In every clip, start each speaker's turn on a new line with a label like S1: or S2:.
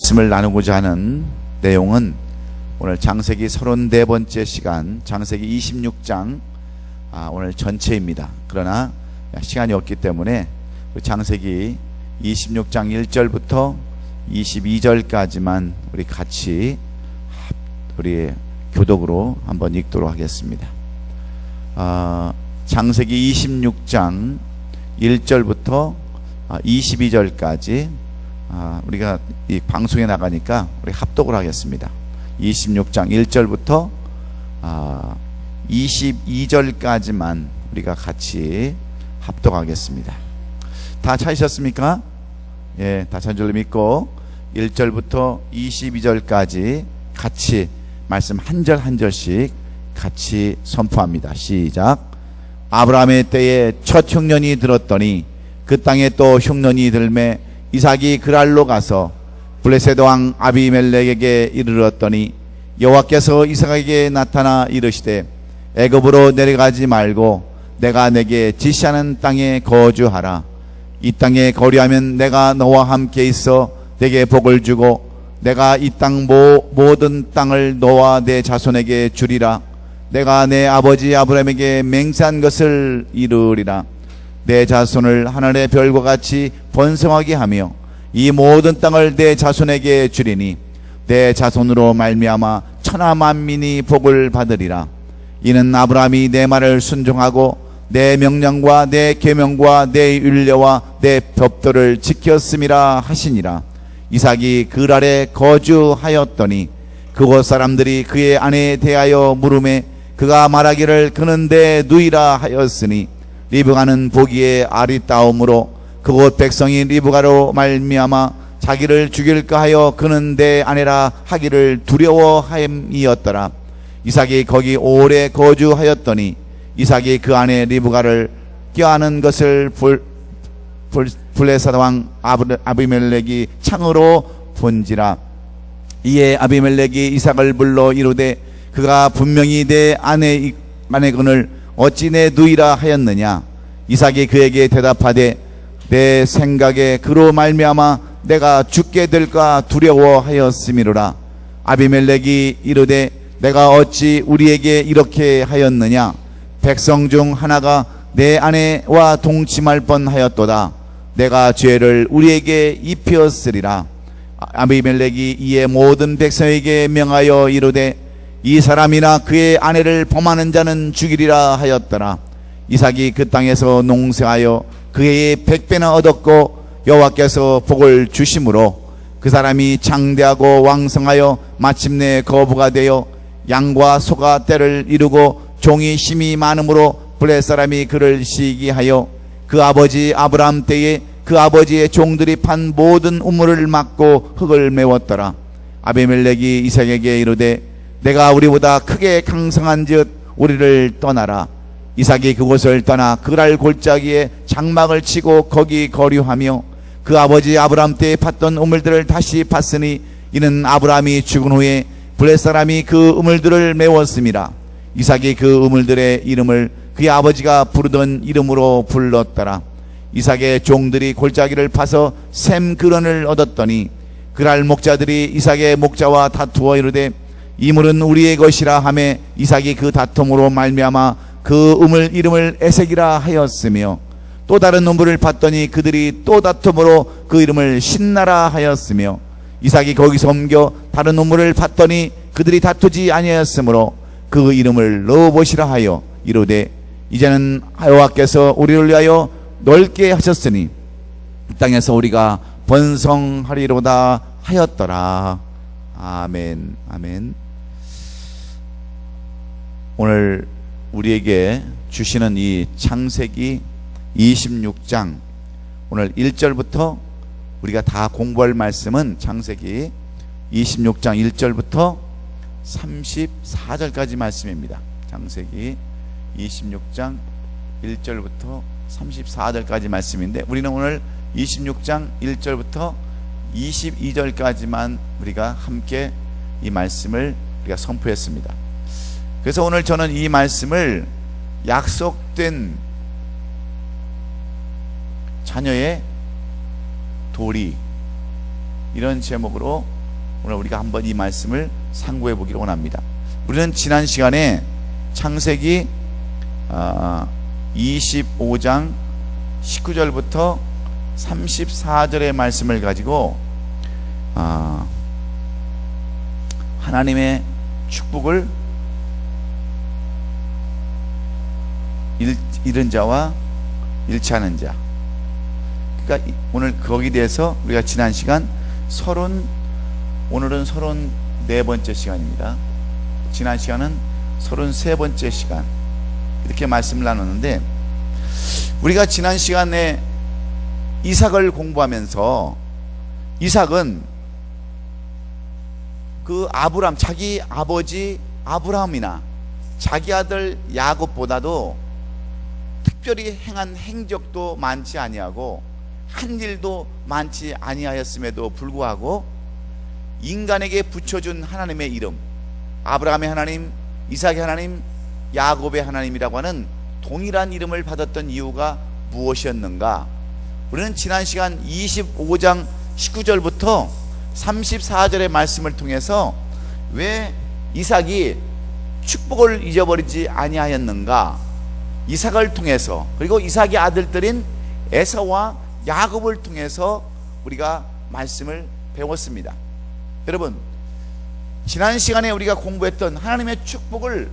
S1: 말씀을 나누고자 하는 내용은 오늘 창세기 34번째 시간, 창세기 26장 오늘 전체입니다. 그러나 시간이 없기 때문에 창세기 26장 1절부터 22절까지만 우리 같이 우리 교독으로 한번 읽도록 하겠습니다. 창세기 26장 1절부터 22절까지 우리가 이 방송에 나가니까 우리 합독을 하겠습니다. 26장 1절부터 22절까지만 우리가 같이 합독하겠습니다. 다 찾으셨습니까? 예, 다 찾은 줄로 믿고 1절부터 22절까지 같이 말씀 한 절 한 절씩 같이 선포합니다. 시작. 아브라함의 때에 첫 흉년이 들었더니 그 땅에 또 흉년이 들매 이삭이 그랄로 가서 블레셋 왕 아비멜렉에게 이르렀더니 여호와께서 이삭에게 나타나 이르시되 애굽으로 내려가지 말고 내가 내게 지시하는 땅에 거주하라. 이 땅에 거류하면 내가 너와 함께 있어 내게 복을 주고 내가 이 땅 모든 땅을 너와 내 자손에게 주리라. 내가 내 아버지 아브라함에게 맹세한 것을 이루리라. 내 자손을 하늘의 별과 같이 번성하게 하며 이 모든 땅을 내 자손에게 주리니 내 자손으로 말미암아 천하 만민이 복을 받으리라. 이는 아브라함이 내 말을 순종하고 내 명령과 내 계명과 내 율례와 내 법도를 지켰음이라 하시니라. 이삭이 그랄에 거주하였더니 그곳 사람들이 그의 아내에 대하여 물으매 그가 말하기를 그는 내 누이라 하였으니 리브가는 보기에 아리따움으로 그곳 백성이 리브가로 말미암아 자기를 죽일까 하여 그는 내 아내라 하기를 두려워함이었더라. 이삭이 거기 오래 거주하였더니 이삭이 그 아내 리브가를 껴안은 것을 블레셋 왕 아비멜렉이 창으로 본지라. 이에 아비멜렉이 이삭을 불러 이르되 그가 분명히 내 아내건을 어찌 내 누이라 하였느냐. 이삭이 그에게 대답하되 내 생각에 그로 말미암아 내가 죽게 될까 두려워하였음이로라. 아비멜렉이 이르되 내가 어찌 우리에게 이렇게 하였느냐. 백성 중 하나가 내 아내와 동침할 뻔하였도다. 내가 죄를 우리에게 입혔으리라. 아비멜렉이 이에 모든 백성에게 명하여 이르되 이 사람이나 그의 아내를 범하는 자는 죽이리라 하였더라. 이삭이 그 땅에서 농사하여 그의 100배나 얻었고 여호와께서 복을 주심으로 그 사람이 장대하고 왕성하여 마침내 거부가 되어 양과 소가 때를 이루고 종이 심이 많으므로 블레 사람이 그를 시기하여 그 아버지 아브라함 때에 그 아버지의 종들이 판 모든 우물을 막고 흙을 메웠더라. 아비멜렉이 이삭에게 이르되 내가 우리보다 크게 강성한즉 우리를 떠나라. 이삭이 그곳을 떠나 그랄 골짜기에 장막을 치고 거기 거류하며 그 아버지 아브라함 때에 팠던 우물들을 다시 팠으니 이는 아브라함이 죽은 후에 블레 사람이 그 우물들을 메웠음이라. 이삭이 그 우물들의 이름을 그의 아버지가 부르던 이름으로 불렀더라. 이삭의 종들이 골짜기를 파서 샘 근원을 얻었더니 그랄 목자들이 이삭의 목자와 다투어 이르되 이 물은 우리의 것이라 하매 이삭이 그 다툼으로 말미암아 그 우물 이름을 에색이라 하였으며 또 다른 우물을 봤더니 그들이 또 다툼으로 그 이름을 신나라 하였으며 이삭이 거기서 옮겨 다른 우물을 봤더니 그들이 다투지 아니하였으므로 그 이름을 르호봇이라 하여 이르되 이제는 여호와께서 우리를 위하여 넓게 하셨으니 이 땅에서 우리가 번성하리로다 하였더라. 아멘. 아멘. 오늘 우리에게 주시는 이 창세기 26장 오늘 1절부터 우리가 다 공부할 말씀은 창세기 26장 1절부터 34절까지 말씀입니다. 창세기 26장 1절부터 34절까지 말씀인데 우리는 오늘 26장 1절부터 22절까지만 우리가 함께 이 말씀을 우리가 선포했습니다. 그래서 오늘 저는 이 말씀을 약속된 자녀의 도리 이런 제목으로 오늘 우리가 한번 이 말씀을 상고해 보기를 원합니다. 우리는 지난 시간에 창세기 25장 19절부터 34절의 말씀을 가지고 하나님의 축복을 잃은 자와 잃지 않은 자, 그러니까 오늘 거기에 대해서 우리가 지난 시간 오늘은 34번째 시간입니다. 지난 시간은 33번째 시간, 이렇게 말씀을 나눴는데, 우리가 지난 시간에 이삭을 공부하면서 이삭은 그 아브람, 자기 아버지 아브라함이나 자기 아들 야곱보다도 특별히 행한 행적도 많지 아니하고 한 일도 많지 아니하였음에도 불구하고 인간에게 붙여준 하나님의 이름, 아브라함의 하나님, 이삭의 하나님, 야곱의 하나님이라고 하는 동일한 이름을 받았던 이유가 무엇이었는가? 우리는 지난 시간 25장 19절부터 34절의 말씀을 통해서 왜 이삭이 축복을 잊어버리지 아니하였는가, 이삭을 통해서, 그리고 이삭의 아들들인 에사와 야곱을 통해서 우리가 말씀을 배웠습니다. 여러분, 지난 시간에 우리가 공부했던 하나님의 축복을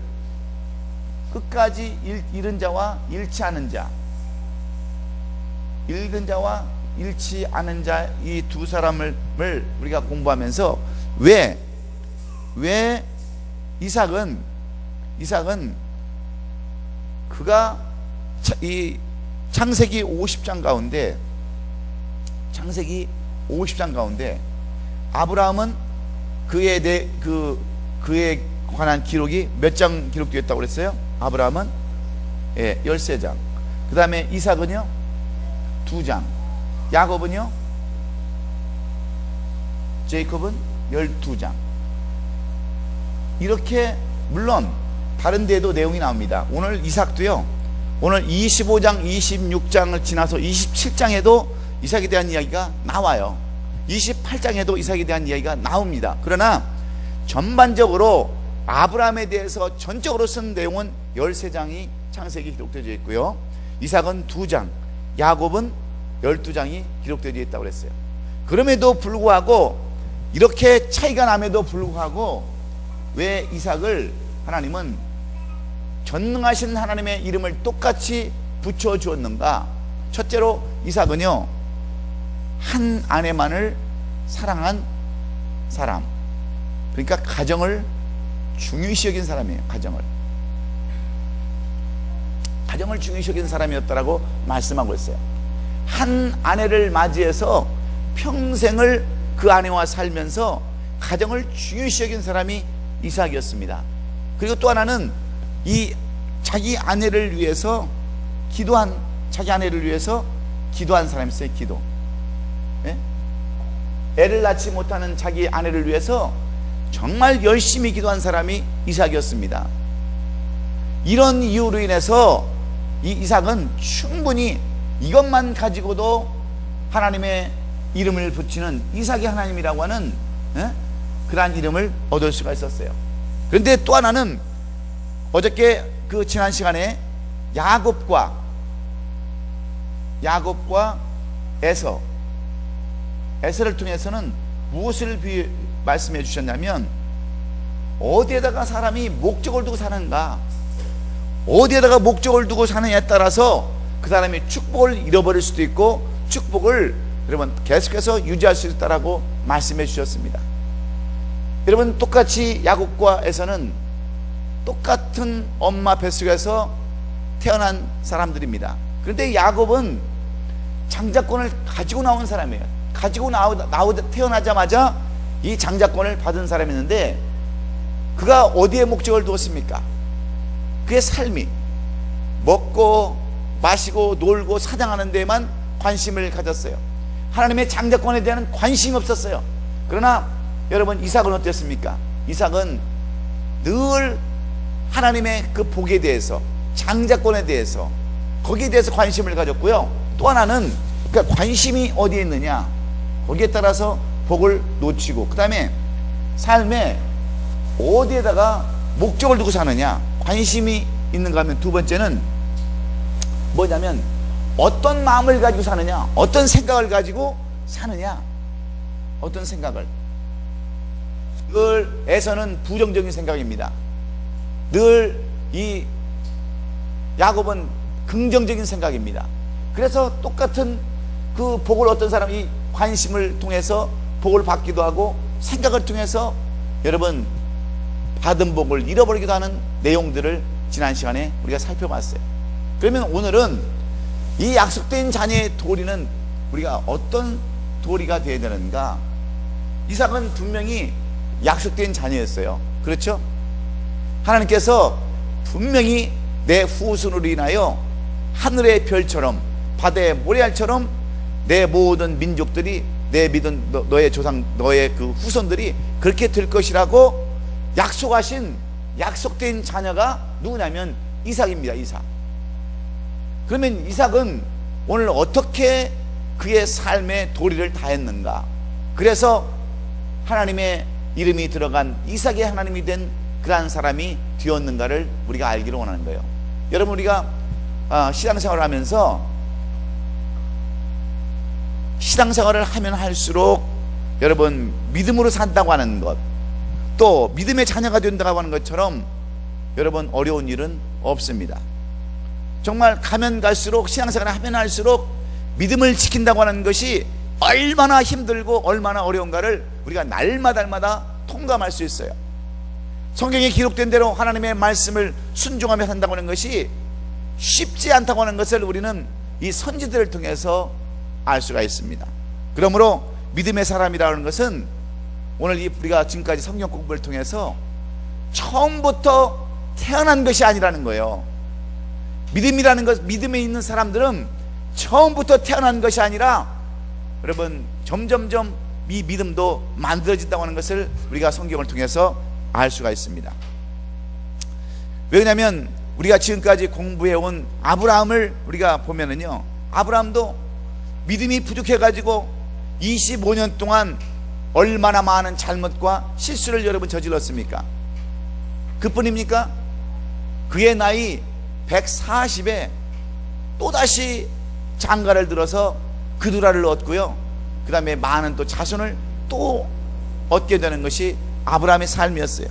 S1: 끝까지 잃은 자와 잃지 않은 자, 잃은 자와 잃지 않은 자, 이 두 사람을 우리가 공부하면서 왜 이삭은 그가 이 창세기 50장 가운데 아브라함은 그에 관한 기록이 몇 장 기록되어 있다고 그랬어요? 아브라함은 13장, 그 다음에 이삭은요 2장, 야곱은요, 제이콥은 12장. 이렇게 물론 다른 데에도 내용이 나옵니다. 오늘 이삭도요, 오늘 25장 26장을 지나서 27장에도 이삭에 대한 이야기가 나와요. 28장에도 이삭에 대한 이야기가 나옵니다. 그러나 전반적으로 아브라함에 대해서 전적으로 쓴 내용은 13장이 창세기 기록되어 있고요, 이삭은 2장, 야곱은 12장이 기록되어 있다고 그랬어요. 그럼에도 불구하고, 이렇게 차이가 남에도 불구하고 왜 이삭을 하나님은 전능하신 하나님의 이름을 똑같이 붙여주었는가? 첫째로 이삭은요, 한 아내만을 사랑한 사람, 그러니까 가정을 중요시 여긴 사람이에요. 가정을 중요시 여긴 사람이었다라고 말씀하고 있어요. 한 아내를 맞이해서 평생을 그 아내와 살면서 가정을 중요시 여긴 사람이 이삭이었습니다. 그리고 또 하나는 이 자기 아내를 위해서 기도한 사람이 있어요. 기도. 네? 애를 낳지 못하는 자기 아내를 위해서 정말 열심히 기도한 사람이 이삭이었습니다. 이런 이유로 인해서 이 이삭은 충분히 이것만 가지고도 하나님의 이름을 붙이는 이삭의 하나님이라고 하는 그러한 이름을 얻을 수가 있었어요. 그런데 또 하나는 어저께 그 지난 시간에 야곱과 에서를 통해서는 무엇을 말씀해 주셨냐면, 어디에다가 사람이 목적을 두고 사는가, 어디에다가 목적을 두고 사느냐에 따라서 그 사람이 축복을 잃어버릴 수도 있고 축복을 여러분 계속해서 유지할 수 있다라고 말씀해 주셨습니다. 여러분, 똑같이 야곱과 에서는 똑같은 엄마 뱃속에서 태어난 사람들입니다. 그런데 야곱은 장자권을 가지고 나온 사람이에요. 태어나자마자 이 장자권을 받은 사람이었는데, 그가 어디에 목적을 두었습니까? 그의 삶이 먹고 마시고 놀고 사냥하는 데에만 관심을 가졌어요. 하나님의 장자권에 대한 관심이 없었어요. 그러나 여러분, 이삭은 어땠습니까? 이삭은 늘 하나님의 그 복에 대해서, 장자권에 대해서, 거기에 대해서 관심을 가졌고요. 또 하나는 그러니까 관심이 어디에 있느냐, 거기에 따라서 복을 놓치고, 그 다음에 삶에 어디에다가 목적을 두고 사느냐, 관심이 있는가 하면 두 번째는 뭐냐면 어떤 마음을 가지고 사느냐, 어떤 생각을 가지고 사느냐. 어떤 생각을. 늘 에서는 부정적인 생각입니다. 늘 이 야곱은 긍정적인 생각입니다. 그래서 똑같은 그 복을 어떤 사람이 관심을 통해서 복을 받기도 하고 생각을 통해서 여러분 받은 복을 잃어버리기도 하는 내용들을 지난 시간에 우리가 살펴봤어요. 그러면 오늘은 이 약속된 자녀의 도리는 우리가 어떤 도리가 되어야 되는가? 이삭은 분명히 약속된 자녀였어요. 그렇죠? 하나님께서 분명히 내 후손으로 인하여 하늘의 별처럼 바다의 모래알처럼 내 모든 민족들이 내 믿은 너의 조상 너의 그 후손들이 그렇게 될 것이라고 약속하신 약속된 자녀가 누구냐면 이삭입니다. 이삭. 그러면 이삭은 오늘 어떻게 그의 삶의 도리를 다했는가? 그래서 하나님의 이름이 들어간 이삭의 하나님이 된 그러한 사람이 되었는가를 우리가 알기를 원하는 거예요. 여러분, 우리가 신앙생활을 하면서 신앙생활을 하면 할수록 여러분 믿음으로 산다고 하는 것, 또 믿음의 자녀가 된다고 하는 것처럼 여러분 어려운 일은 없습니다. 정말 가면 갈수록 신앙생활을 하면 할수록 믿음을 지킨다고 하는 것이 얼마나 힘들고 얼마나 어려운가를 우리가 날마다 통감할 수 있어요. 성경에 기록된 대로 하나님의 말씀을 순종하며 산다고 하는 것이 쉽지 않다고 하는 것을 우리는 이 선지들을 통해서 알 수가 있습니다. 그러므로 믿음의 사람이라는 것은 오늘 우리가 지금까지 성경 공부를 통해서 처음부터 태어난 것이 아니라는 거예요. 믿음이라는 것, 믿음에 있는 사람들은 처음부터 태어난 것이 아니라 여러분 점점점 이 믿음도 만들어진다고 하는 것을 우리가 성경을 통해서 알 수가 있습니다. 왜냐하면 우리가 지금까지 공부해온 아브라함을 우리가 보면은요, 아브라함도 믿음이 부족해가지고 25년 동안 얼마나 많은 잘못과 실수를 여러분 저질렀습니까? 그뿐입니까? 그의 나이 140에 또다시 장가를 들어서 그두라를 얻고요, 그 다음에 많은 또 자손을 또 얻게 되는 것이 아브라함의 삶이었어요.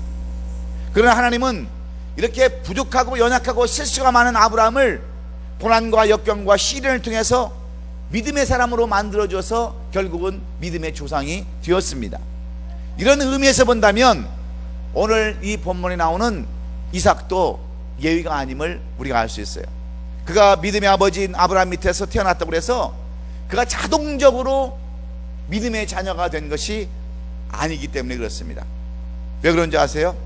S1: 그러나 하나님은 이렇게 부족하고 연약하고 실수가 많은 아브라함을 고난과 역경과 시련을 통해서 믿음의 사람으로 만들어줘서 결국은 믿음의 조상이 되었습니다. 이런 의미에서 본다면 오늘 이 본문에 나오는 이삭도 예외가 아님을 우리가 알 수 있어요. 그가 믿음의 아버지인 아브라함 밑에서 태어났다고 해서 그가 자동적으로 믿음의 자녀가 된 것이 아니기 때문에 그렇습니다. 왜 그런지 아세요?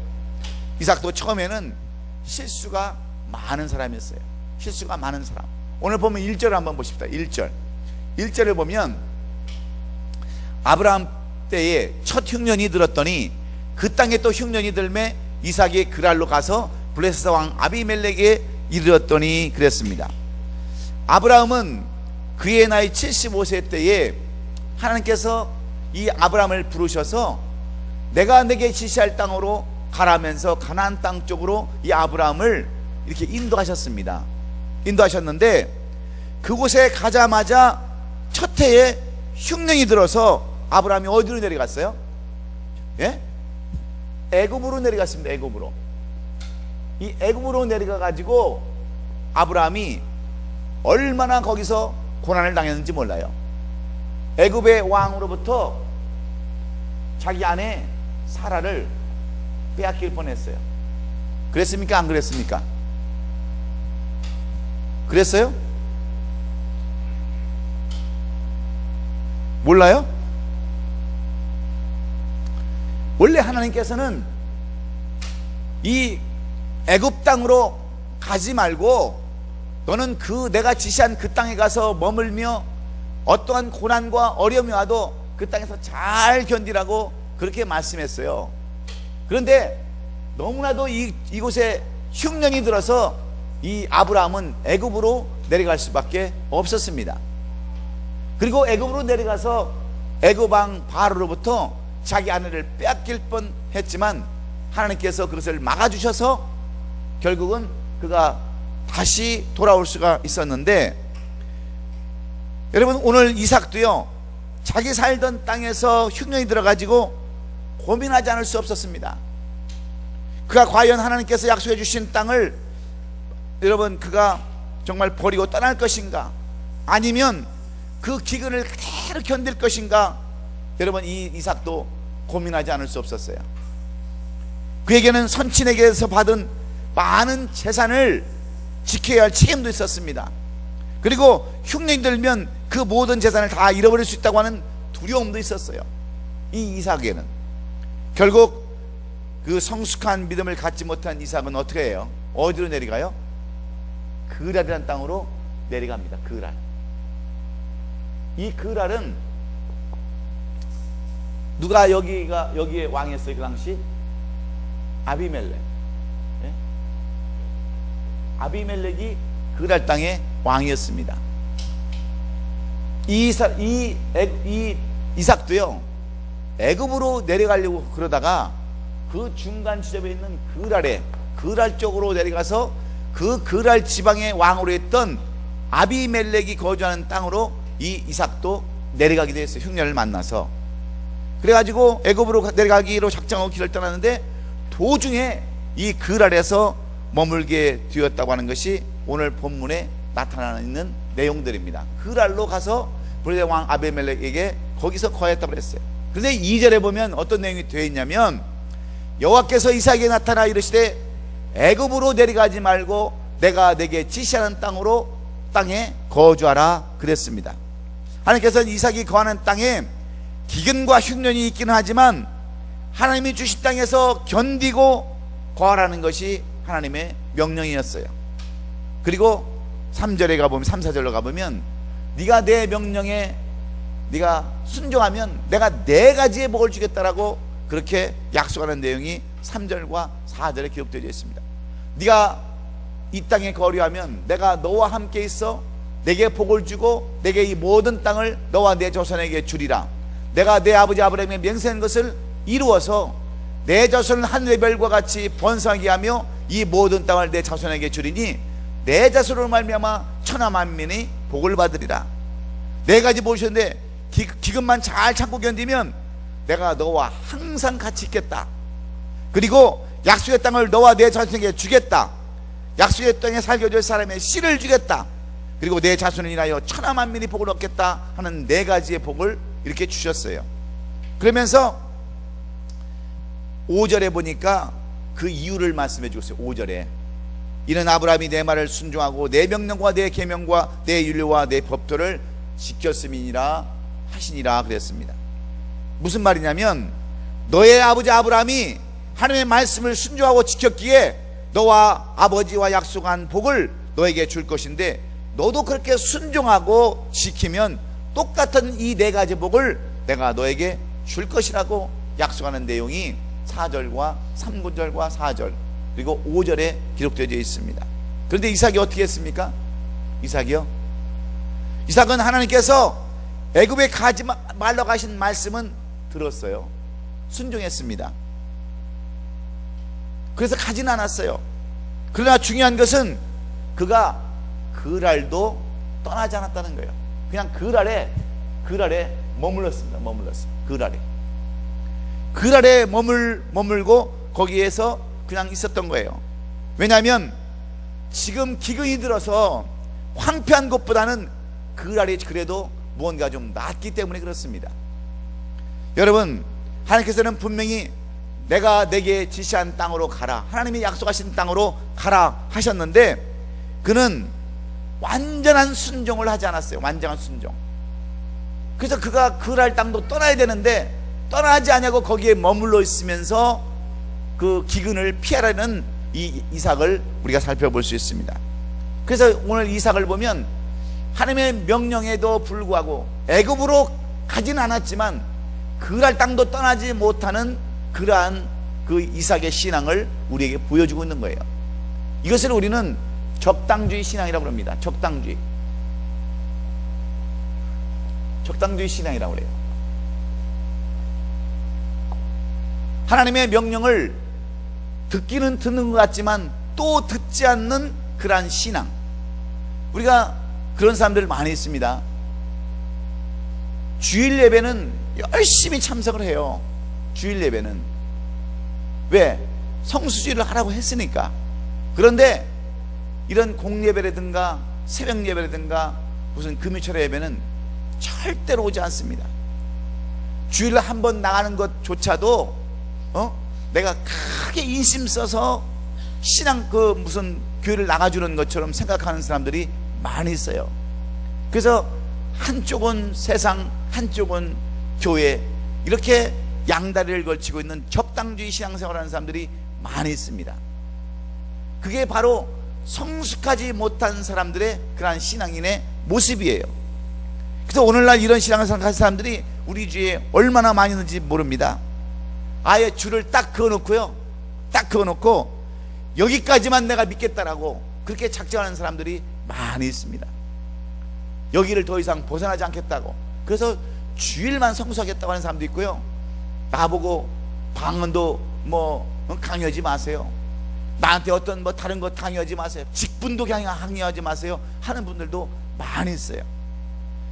S1: 이삭도 처음에는 실수가 많은 사람이었어요. 실수가 많은 사람. 오늘 보면 1절을 한번 보십시다. 1절을 보면 아브라함 때에 첫 흉년이 들었더니 그 땅에 또 흉년이 들매 이삭이 그랄로 가서 블레셋 왕 아비멜렉에 이르렀더니 그랬습니다. 아브라함은 그의 나이 75세 때에 하나님께서 이 아브라함을 부르셔서 내가 내게 지시할 땅으로 가라면서 가나안 땅 쪽으로 이 아브라함을 이렇게 인도하셨습니다. 인도하셨는데 그곳에 가자마자 첫 해에 흉년이 들어서 아브라함이 어디로 내려갔어요? 예? 애굽으로 내려갔습니다. 애굽으로. 이 애굽으로 내려가 가지고 아브라함이 얼마나 거기서 고난을 당했는지 몰라요. 애굽의 왕으로부터 자기 아내 사라를 빼앗길 뻔했어요. 그랬습니까? 안 그랬습니까? 그랬어요? 몰라요? 원래 하나님께서는 이 애굽 땅으로 가지 말고 너는 그 내가 지시한 그 땅에 가서 머물며 어떠한 고난과 어려움이 와도 그 땅에서 잘 견디라고 그렇게 말씀했어요. 그런데 너무나도 이곳에 흉년이 들어서 이 아브라함은 애굽으로 내려갈 수밖에 없었습니다. 그리고 애굽으로 내려가서 애굽 왕 바로로부터 자기 아내를 빼앗길 뻔했지만 하나님께서 그것을 막아주셔서 결국은 그가 다시 돌아올 수가 있었는데, 여러분 오늘 이삭도요 자기 살던 땅에서 흉년이 들어가지고 고민하지 않을 수 없었습니다. 그가 과연 하나님께서 약속해 주신 땅을 여러분 그가 정말 버리고 떠날 것인가, 아니면 그 기근을 그대로 견딜 것인가, 여러분 이 이삭도 고민하지 않을 수 없었어요. 그에게는 선친에게서 받은 많은 재산을 지켜야 할 책임도 있었습니다. 그리고 흉년이 들면 그 모든 재산을 다 잃어버릴 수 있다고 하는 두려움도 있었어요. 이 이삭에게는. 결국 그 성숙한 믿음을 갖지 못한 이삭은 어떻게 해요? 어디로 내려가요? 그랄이라는 땅으로 내려갑니다. 그랄. 이 그랄은 누가 여기에 왕이었어요? 그 당시 아비멜렉. 예? 아비멜렉이 그랄 땅의 왕이었습니다. 이 이삭도요 애굽으로 내려가려고 그러다가 그 중간 지점에 있는 그랄 쪽으로 내려가서 그 그랄 지방의 왕으로 했던 아비멜렉이 거주하는 땅으로 이 이삭도 내려가게 됐어요. 흉년을 만나서. 그래가지고 애굽으로 내려가기로 작정하고 길을 떠났는데 도중에 이 그랄에서 머물게 되었다고 하는 것이 오늘 본문에 나타나 있는 내용들입니다. 그랄로 가서 브레데 왕 아비멜렉에게 거기서 거했다고 그랬어요. 그런데 2절에 보면 어떤 내용이 되어 있냐면, 여호와께서 이삭에게 나타나 이르시되 애굽으로 내려가지 말고 내가 내게 지시하는 땅에 거주하라 그랬습니다. 하나님께서는 이삭이 거하는 땅에 기근과 흉년이 있기는 하지만 하나님이 주신 땅에서 견디고 거하라는 것이 하나님의 명령이었어요. 그리고 3절에 가보면, 3, 4절로 가보면 네가 내 명령에 네가 순종하면 내가 4가지의 복을 주겠다라고 그렇게 약속하는 내용이 3절과 4절에 기록되어 있습니다. 네가 이 땅에 거류하면 내가 너와 함께 있어 내게 복을 주고 내게 이 모든 땅을 너와 내 자손에게 주리라. 내가 내 아버지 아브라함의 맹세한 것을 이루어서 내 자손은 하늘의 별과 같이 번성하게 하며 이 모든 땅을 내 자손에게 주리니 내 자손으로 말미암아 천하 만민이 복을 받으리라. 4가지 보셨는데 기근만 잘 참고 견디면 내가 너와 항상 같이 있겠다. 그리고 약속의 땅을 너와 내 자손에게 주겠다. 약속의 땅에 살게 될 사람의 씨를 주겠다. 그리고 내 자손을 인하여 천하 만민이 복을 얻겠다 하는 4가지의 복을 이렇게 주셨어요. 그러면서 5절에 보니까 그 이유를 말씀해 주셨어요. 5절에 이는 아브라함이 내 말을 순종하고 내 명령과 내 계명과 내 율례와 내 법도를 지켰음이니라 하시니라 그랬습니다. 무슨 말이냐면, 너의 아버지 아브라함이 하나님의 말씀을 순종하고 지켰기에 너와 아버지와 약속한 복을 너에게 줄 것인데, 너도 그렇게 순종하고 지키면 똑같은 이 4가지 복을 내가 너에게 줄 것이라고 약속하는 내용이 4절과 3절과 4절 그리고 5절에 기록되어 있습니다. 그런데 이삭이 어떻게 했습니까? 이삭은 하나님께서 애굽에 가지 말라고 하신 말씀은 들었어요. 순종했습니다. 그래서 가진 않았어요. 그러나 중요한 것은 그가 그랄도 떠나지 않았다는 거예요. 그냥 그랄에 머물렀습니다. 그랄에 머물고 거기에서 그냥 있었던 거예요. 왜냐하면 지금 기근이 들어서 황폐한 곳보다는 그랄이 그래도 무언가 좀 낫기 때문에 그렇습니다. 여러분, 하나님께서는 분명히 내가 내게 지시한 땅으로 가라, 하나님이 약속하신 땅으로 가라 하셨는데 그는 완전한 순종을 하지 않았어요. 완전한 순종. 그래서 그가 그랄 땅도 떠나야 되는데 떠나지 않냐고 거기에 머물러 있으면서 그 기근을 피하라는 이 이삭을 우리가 살펴볼 수 있습니다. 그래서 오늘 이삭을 보면 하나님의 명령에도 불구하고 애굽으로 가진 않았지만 그랄 땅도 떠나지 못하는 그러한 그 이삭의 신앙을 우리에게 보여주고 있는 거예요. 이것을 우리는 적당주의 신앙이라고 합니다. 적당주의 신앙이라고 그래요. 하나님의 명령을 듣기는 듣는 것 같지만 또 듣지 않는 그러한 신앙, 우리가 그런 사람들 많이 있습니다. 주일 예배는 열심히 참석을 해요. 주일 예배는 왜? 성수주의를 하라고 했으니까. 그런데 이런 공예배라든가 새벽 예배라든가 무슨 금요철 예배는 절대로 오지 않습니다. 주일에 한 번 나가는 것조차도 내가 크게 인심 써서 신앙 무슨 교회를 나가주는 것처럼 생각하는 사람들이 많이 있어요. 그래서 한쪽은 세상, 한쪽은 교회, 이렇게 양다리를 걸치고 있는 적당주의 신앙생활하는 사람들이 많이 있습니다. 그게 바로 성숙하지 못한 사람들의 그러한 신앙인의 모습이에요. 그래서 오늘날 이런 신앙생활 하는 사람들이 우리 주위에 얼마나 많이 있는지 모릅니다. 아예 줄을 딱 그어놓고요, 딱 그어놓고 여기까지만 내가 믿겠다라고 그렇게 작정하는 사람들이 많이 있습니다. 여기를 더 이상 벗어나지 않겠다고, 그래서 주일만 성수하겠다고 하는 사람도 있고요, 나보고 방언도 강요하지 마세요, 나한테 어떤 다른 거 강요하지 마세요, 직분도 강요하지 마세요 하는 분들도 많이 있어요.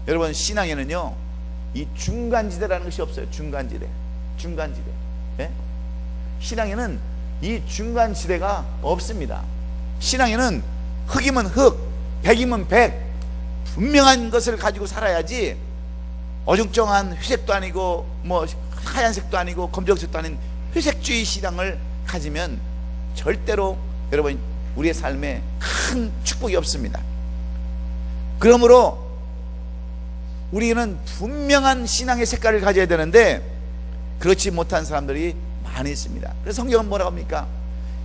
S1: 여러분, 신앙에는요 이 중간지대라는 것이 없어요. 중간지대. 예? 신앙에는 이 중간지대가 없습니다. 신앙에는 흑이면 흑, 백이면 백, 분명한 것을 가지고 살아야지 어중쩡한 회색도 아니고 하얀색도 아니고 검정색도 아닌 회색주의 신앙을 가지면 절대로 여러분 우리의 삶에 큰 축복이 없습니다. 그러므로 우리는 분명한 신앙의 색깔을 가져야 되는데 그렇지 못한 사람들이 많이 있습니다. 그래서 성경은 뭐라고 합니까?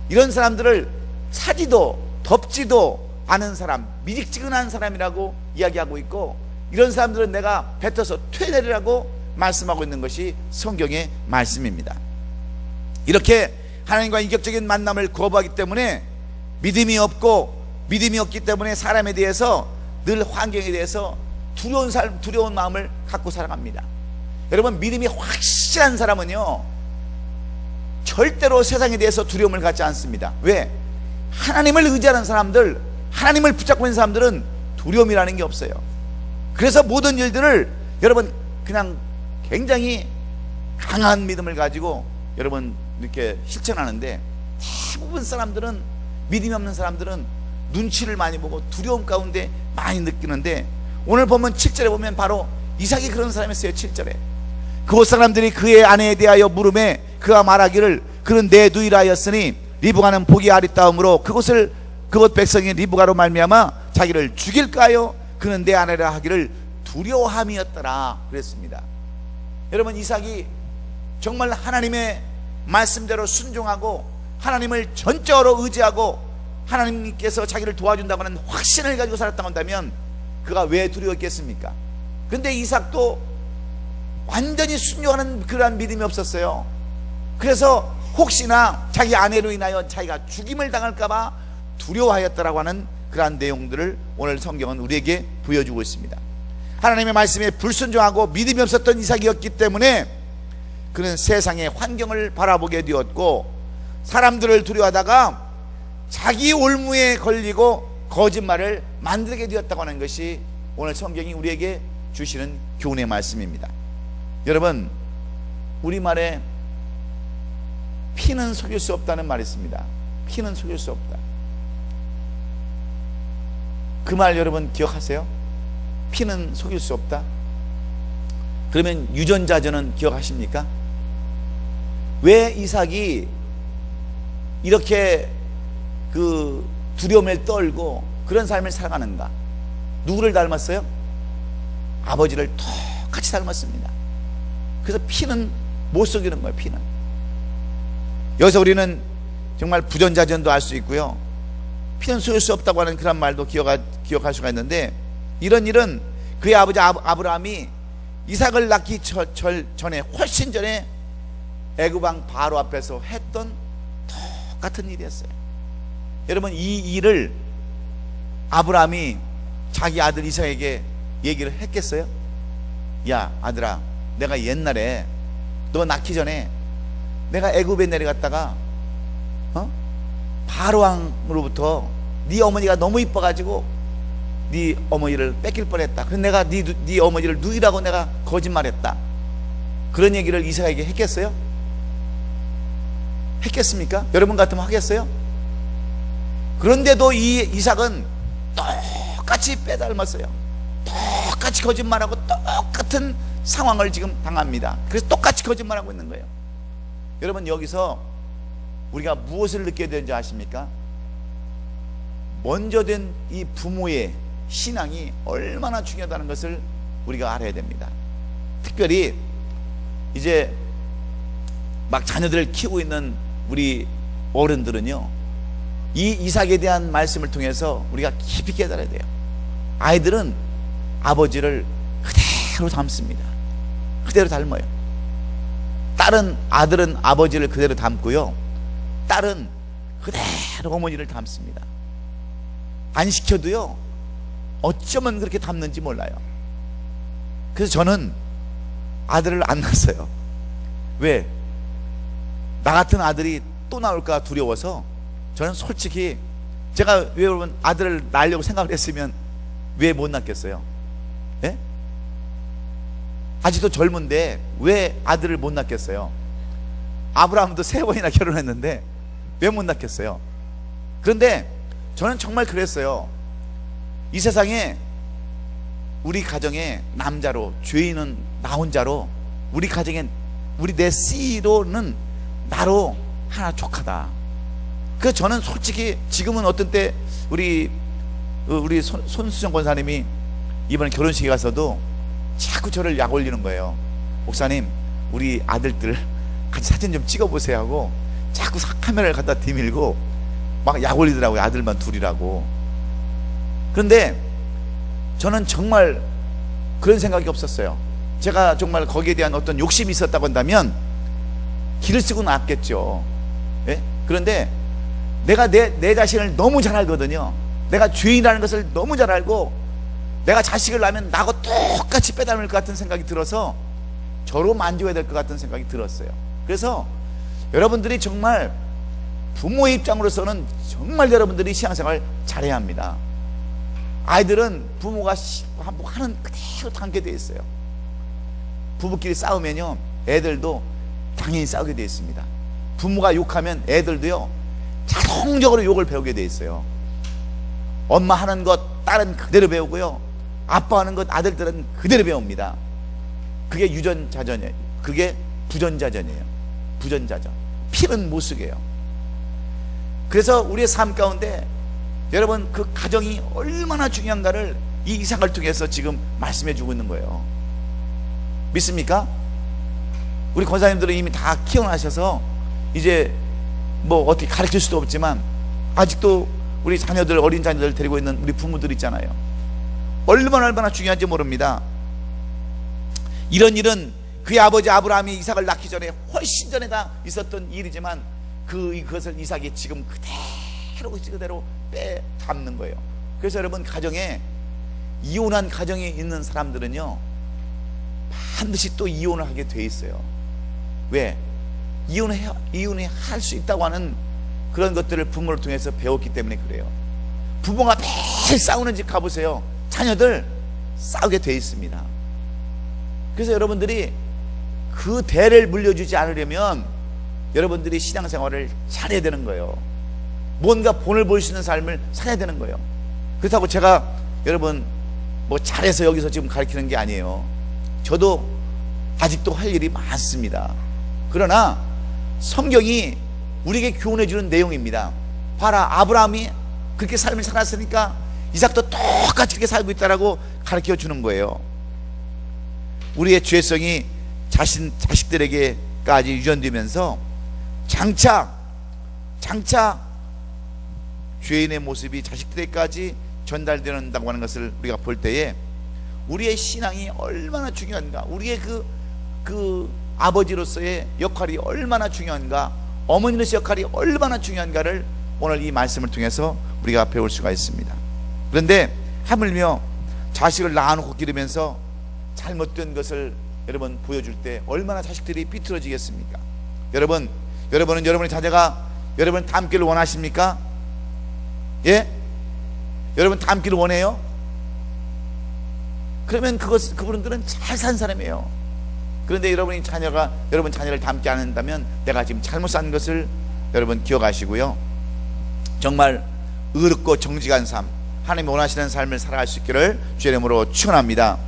S1: 이런 사람들을 차지도 덮지도 않은 사람, 미직지근한 사람이라고 이야기하고 있고, 이런 사람들은 내가 뱉어서 퇴내리라고 말씀하고 있는 것이 성경의 말씀입니다. 이렇게 하나님과 인격적인 만남을 거부하기 때문에 믿음이 없기 때문에 사람에 대해서 늘 환경에 대해서 두려운 마음을 갖고 살아갑니다. 여러분, 믿음이 확실한 사람은요 절대로 세상에 대해서 두려움을 갖지 않습니다. 왜? 하나님을 의지하는 사람들, 하나님을 붙잡고 있는 사람들은 두려움이라는 게 없어요. 그래서 모든 일들을 여러분 그냥 굉장히 강한 믿음을 가지고 여러분 이렇게 실천하는데, 대부분 사람들은, 믿음이 없는 사람들은 눈치를 많이 보고 두려움 가운데 많이 느끼는데, 오늘 보면 7절에 보면 바로 이삭이 그런 사람이었어요. 7절에 그곳 사람들이 그의 아내에 대하여 물음에 그가 말하기를 그는 내 누이라였으니 리브가는 복이 아리따움으로 그곳 백성이 리브가로 말미암아 자기를 죽일까요? 그는 내 아내라 하기를 두려워함이었더라 그랬습니다. 여러분, 이삭이 정말 하나님의 말씀대로 순종하고 하나님을 전적으로 의지하고 하나님께서 자기를 도와준다고 하는 확신을 가지고 살았다고 한다면 그가 왜 두려웠겠습니까? 근데 이삭도 완전히 순종하는 그러한 믿음이 없었어요. 그래서 혹시나 자기 아내로 인하여 자기가 죽임을 당할까봐 두려워하였다라고 하는 그러한 내용들을 오늘 성경은 우리에게 보여주고 있습니다. 하나님의 말씀에 불순종하고 믿음이 없었던 이삭이었기 때문에 그는 세상의 환경을 바라보게 되었고, 사람들을 두려워하다가 자기 올무에 걸리고 거짓말을 만들게 되었다고 하는 것이 오늘 성경이 우리에게 주시는 교훈의 말씀입니다. 여러분, 우리말에 피는 속일 수 없다는 말이 있습니다. 피는 속일 수 없다. 그 말 여러분 기억하세요? 피는 속일 수 없다. 그러면 유전자전은 기억하십니까? 왜 이삭이 이렇게 그 두려움을 떨고 그런 삶을 살아가는가? 누구를 닮았어요? 아버지를 똑같이 닮았습니다. 그래서 피는 못 속이는 거예요. 피는. 여기서 우리는 정말 부전자전도 알 수 있고요, 피는 속일 수 없다고 하는 그런 말도 기억할 수가 있는데, 이런 일은 그의 아버지 아브라함이 이삭을 낳기 전에, 훨씬 전에 애굽 왕 바로 앞에서 했던 똑같은 일이었어요. 여러분, 이 일을 아브라함이 자기 아들 이삭에게 얘기를 했겠어요? 야 아들아, 내가 옛날에 너 낳기 전에 내가 애굽에 내려갔다가 바로 왕으로부터 네 어머니가 너무 이뻐가지고 네 어머니를 뺏길 뻔했다. 그래서 내가 네 어머니를 누이라고 내가 거짓말했다. 그런 얘기를 이삭에게 했겠어요? 했겠습니까? 여러분 같으면 하겠어요? 그런데도 이 이삭은 똑같이 빼닮았어요. 똑같이 거짓말하고 똑같은 상황을 지금 당합니다. 그래서 똑같이 거짓말하고 있는 거예요. 여러분, 여기서 우리가 무엇을 느껴야 되는지 아십니까? 먼저 된 이 부모의 신앙이 얼마나 중요하다는 것을 우리가 알아야 됩니다. 특별히 이제 막 자녀들을 키우고 있는 우리 어른들은요, 이 이삭에 대한 말씀을 통해서 우리가 깊이 깨달아야 돼요. 아이들은 아버지를 그대로 닮습니다. 그대로 닮아요. 아들은 아버지를 그대로 닮고요, 딸은 그대로 어머니를 닮습니다. 안 시켜도요, 어쩌면 그렇게 닮는지 몰라요. 그래서 저는 아들을 안 낳았어요. 왜? 나 같은 아들이 또 나올까 두려워서. 저는 솔직히 제가 왜 여러분 아들을 낳으려고 생각을 했으면 왜 못 낳겠어요? 예? 아직도 젊은데 왜 아들을 못 낳겠어요? 아브라함도 3번이나 결혼했는데 왜 못 낳겠어요? 그런데 저는 정말 그랬어요. 이 세상에 우리 가정에 남자로, 죄인은 나 혼자로, 우리 가정에 우리 내 씨로는 나로 하나 족하다. 그래서 저는 솔직히 지금은 어떤 때 우리 손수정 권사님이 이번에 결혼식에 가서도 자꾸 저를 약 올리는 거예요. 목사님, 우리 아들들 같이 사진 좀 찍어보세요 하고 자꾸 카메라를 갖다 뒤밀고 막 약 올리더라고요. 아들만 둘이라고. 그런데 저는 정말 그런 생각이 없었어요. 제가 정말 거기에 대한 어떤 욕심이 있었다고 한다면 길을 쓰고 나왔겠죠. 예? 그런데 내가 내 자신을 너무 잘 알거든요. 내가 죄인이라는 것을 너무 잘 알고, 내가 자식을 낳으면 나하고 똑같이 빼닮을 것 같은 생각이 들어서 저로 만져야 될 것 같은 생각이 들었어요. 그래서 여러분들이 정말 부모의 입장으로서는 정말 여러분들이 신앙생활 잘해야 합니다. 아이들은 부모가 하는 그대로 닮게 되어 있어요. 부부끼리 싸우면요, 애들도 당연히 싸우게 되어 있습니다. 부모가 욕하면 애들도요, 자동적으로 욕을 배우게 되어 있어요. 엄마 하는 것 딸은 그대로 배우고요, 아빠 하는 것 아들들은 그대로 배웁니다. 그게 유전자전이에요. 그게 부전자전이에요. 부전자전. 피는 못 쓰게요. 그래서 우리의 삶 가운데 여러분, 그 가정이 얼마나 중요한가를 이 이삭을 통해서 지금 말씀해 주고 있는 거예요. 믿습니까? 우리 권사님들은 이미 다 키워나셔서 이제 뭐 어떻게 가르칠 수도 없지만, 아직도 우리 자녀들, 어린 자녀들 데리고 있는 우리 부모들 있잖아요. 얼마나 중요한지 모릅니다. 이런 일은 그의 아버지 아브라함이 이삭을 낳기 전에 훨씬 전에 다 있었던 일이지만 그것을 이삭이 지금 그대로 빼닮는 거예요. 그래서 여러분, 가정에 이혼한 가정에 있는 사람들은요, 반드시 또 이혼을 하게 돼 있어요. 왜? 이혼을 할 수 있다고 하는 그런 것들을 부모를 통해서 배웠기 때문에 그래요. 부모가 매일 싸우는 집 가보세요. 자녀들 싸우게 돼 있습니다. 그래서 여러분들이 그 대를 물려주지 않으려면 여러분들이 신앙생활을 잘해야 되는 거예요. 뭔가 본을 볼 수 있는 삶을 살아야 되는 거예요. 그렇다고 제가 여러분 뭐 잘해서 여기서 지금 가르치는 게 아니에요. 저도 아직도 할 일이 많습니다. 그러나 성경이 우리에게 교훈해 주는 내용입니다. 봐라, 아브라함이 그렇게 삶을 살았으니까 이삭도 똑같이 그렇게 살고 있다라고 가르쳐 주는 거예요. 우리의 죄성이 자식들에게까지 유전되면서 장차 죄인의 모습이 자식들에게까지 전달된다고 하는 것을 우리가 볼 때에 우리의 신앙이 얼마나 중요한가, 우리의 그 아버지로서의 역할이 얼마나 중요한가, 어머니로서의 역할이 얼마나 중요한가를 오늘 이 말씀을 통해서 우리가 배울 수가 있습니다. 그런데 하물며 자식을 낳아놓고 기르면서 잘못된 것을 여러분 보여줄 때 얼마나 자식들이 삐뚤어지겠습니까? 여러분, 여러분은 여러분의 자녀가 여러분 닮기를 원하십니까? 예? 여러분 닮기를 원해요? 그러면 그분들은 잘 산 사람이에요. 그런데 여러분이 자녀가 여러분 자녀를 닮지 않는다면 내가 지금 잘못 산 것을 여러분 기억하시고요. 정말 의롭고 정직한 삶, 하나님이 원하시는 삶을 살아갈 수 있기를 주의 이름으로 축원합니다.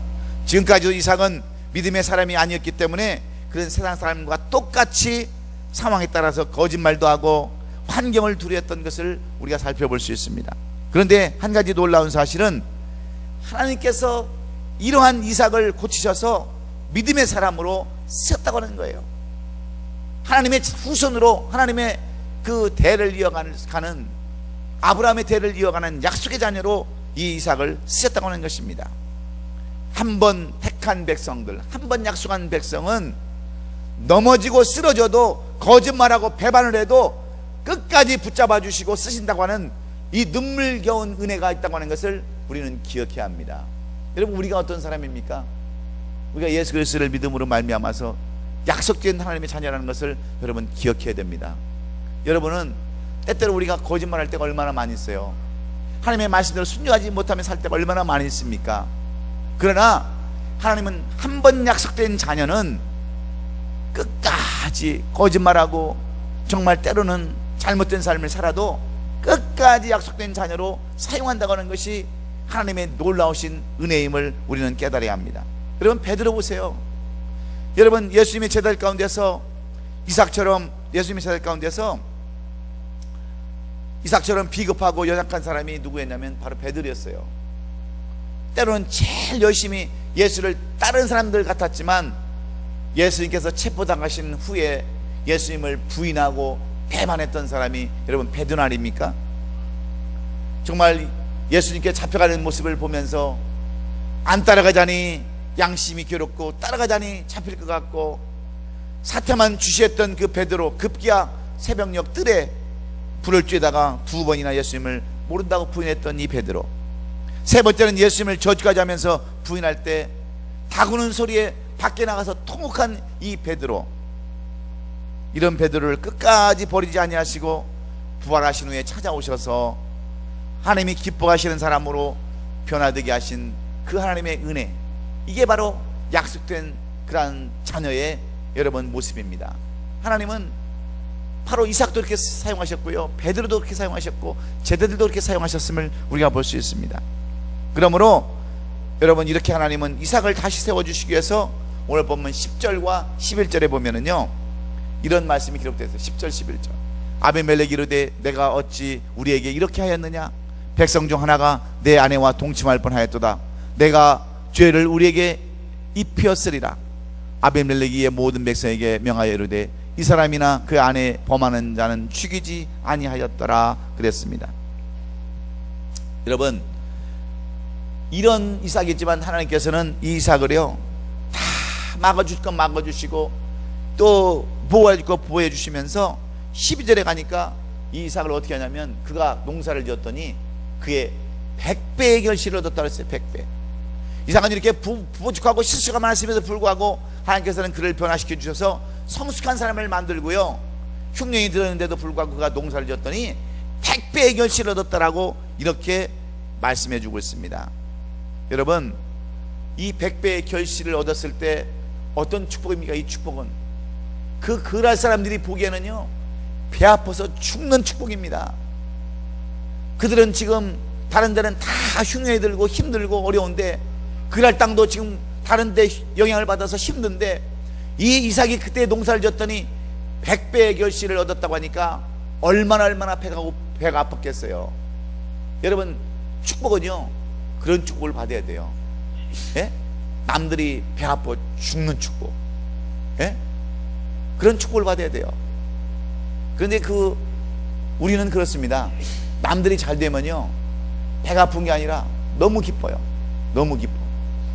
S1: 지금까지도 이삭은 믿음의 사람이 아니었기 때문에 그런 세상 사람과 똑같이 상황에 따라서 거짓말도 하고 환경을 두려웠던 것을 우리가 살펴볼 수 있습니다. 그런데 한 가지 놀라운 사실은 하나님께서 이러한 이삭을 고치셔서 믿음의 사람으로 쓰셨다고 하는 거예요. 하나님의 후손으로 하나님의 그 대를 이어가는 아브라함의 대를 이어가는 약속의 자녀로 이 이삭을 쓰셨다고 하는 것입니다. 한 번 택한 백성들, 한 번 약속한 백성은 넘어지고 쓰러져도 거짓말하고 배반을 해도 끝까지 붙잡아 주시고 쓰신다고 하는 이 눈물겨운 은혜가 있다고 하는 것을 우리는 기억해야 합니다. 여러분, 우리가 어떤 사람입니까? 우리가 예수 그리스도를 믿음으로 말미암아서 약속된 하나님의 자녀라는 것을 여러분 기억해야 됩니다. 여러분은 때때로 우리가 거짓말할 때가 얼마나 많이 있어요. 하나님의 말씀대로 순종하지 못하며 살 때가 얼마나 많이 있습니까? 그러나 하나님은 한 번 약속된 자녀는 끝까지 거짓말하고 정말 때로는 잘못된 삶을 살아도 끝까지 약속된 자녀로 사용한다고 하는 것이 하나님의 놀라우신 은혜임을 우리는 깨달아야 합니다. 여러분, 베드로 보세요. 여러분, 예수님의 제자들 가운데서 이삭처럼 이삭처럼 비겁하고 연약한 사람이 누구였냐면 바로 베드로였어요. 때로는 제일 열심히 예수를 따른 사람들 같았지만 예수님께서 체포당하신 후에 예수님을 부인하고 배반했던 사람이 여러분 베드로 아닙니까? 정말 예수님께 잡혀가는 모습을 보면서 안 따라가자니 양심이 괴롭고 따라가자니 잡힐 것 같고 사태만 주시했던 그 베드로, 급기야 새벽녘 뜰에 불을 쬐다가 2번이나 예수님을 모른다고 부인했던 이 베드로, 세 번째는 예수님을 저주까지 하면서 부인할 때 다구는 소리에 밖에 나가서 통곡한 이 베드로, 이런 베드로를 끝까지 버리지 아니하시고 부활하신 후에 찾아오셔서 하나님이 기뻐하시는 사람으로 변화되게 하신 그 하나님의 은혜, 이게 바로 약속된 그러한 자녀의 여러분 모습입니다. 하나님은 바로 이삭도 이렇게 사용하셨고요, 베드로도 그렇게 사용하셨고 제자들도 그렇게 사용하셨음을 우리가 볼 수 있습니다. 그러므로 여러분, 이렇게 하나님은 이삭을 다시 세워주시기 위해서 오늘 보면 10절과 11절에 보면은요 이런 말씀이 기록되어 있어요. 10절 11절. 아비멜렉이 이르되 내가 어찌 우리에게 이렇게 하였느냐? 백성 중 하나가 내 아내와 동침할 뻔하였도다. 내가 죄를 우리에게 입히었으리라. 아비멜렉이 이에 모든 백성에게 명하여 이르되 이 사람이나 그 아내 범하는 자는 죽이지 아니하였더라 그랬습니다. 여러분, 이런 이삭이지만 하나님께서는 이 이삭을요 다 막아줄 건 막아주시고 또 보호해줄 거 보호해주시면서 12절에 가니까 이 이삭을 어떻게 하냐면 그가 농사를 지었더니 그의 100배의 결실을 얻었다고 했어요. 100배. 이삭은 이렇게 부족하고 실수가 많았음에도 불구하고 하나님께서는 그를 변화시켜 주셔서 성숙한 사람을 만들고요, 흉년이 들었는데도 불구하고 그가 농사를 지었더니 100배의 결실을 얻었다라고 이렇게 말씀해 주고 있습니다. 여러분, 이 100배의 결실을 얻었을 때 어떤 축복입니까? 이 축복은 그랄 사람들이 보기에는요 배 아파서 죽는 축복입니다. 그들은 지금 다른 데는 다 흉년이 들고 힘들고 어려운데 그랄 땅도 지금 다른 데 영향을 받아서 힘든데 이 이삭이 그때 농사를 지었더니 100배의 결실을 얻었다고 하니까 얼마나 배가 아팠겠어요. 여러분, 축복은요 그런 축복을 받아야 돼요. 예? 남들이 배 아파 죽는 축복, 예? 그런 축복을 받아야 돼요. 그런데 우리는 그렇습니다. 남들이 잘 되면요 배가 아픈 게 아니라 너무 기뻐요. 너무 기뻐.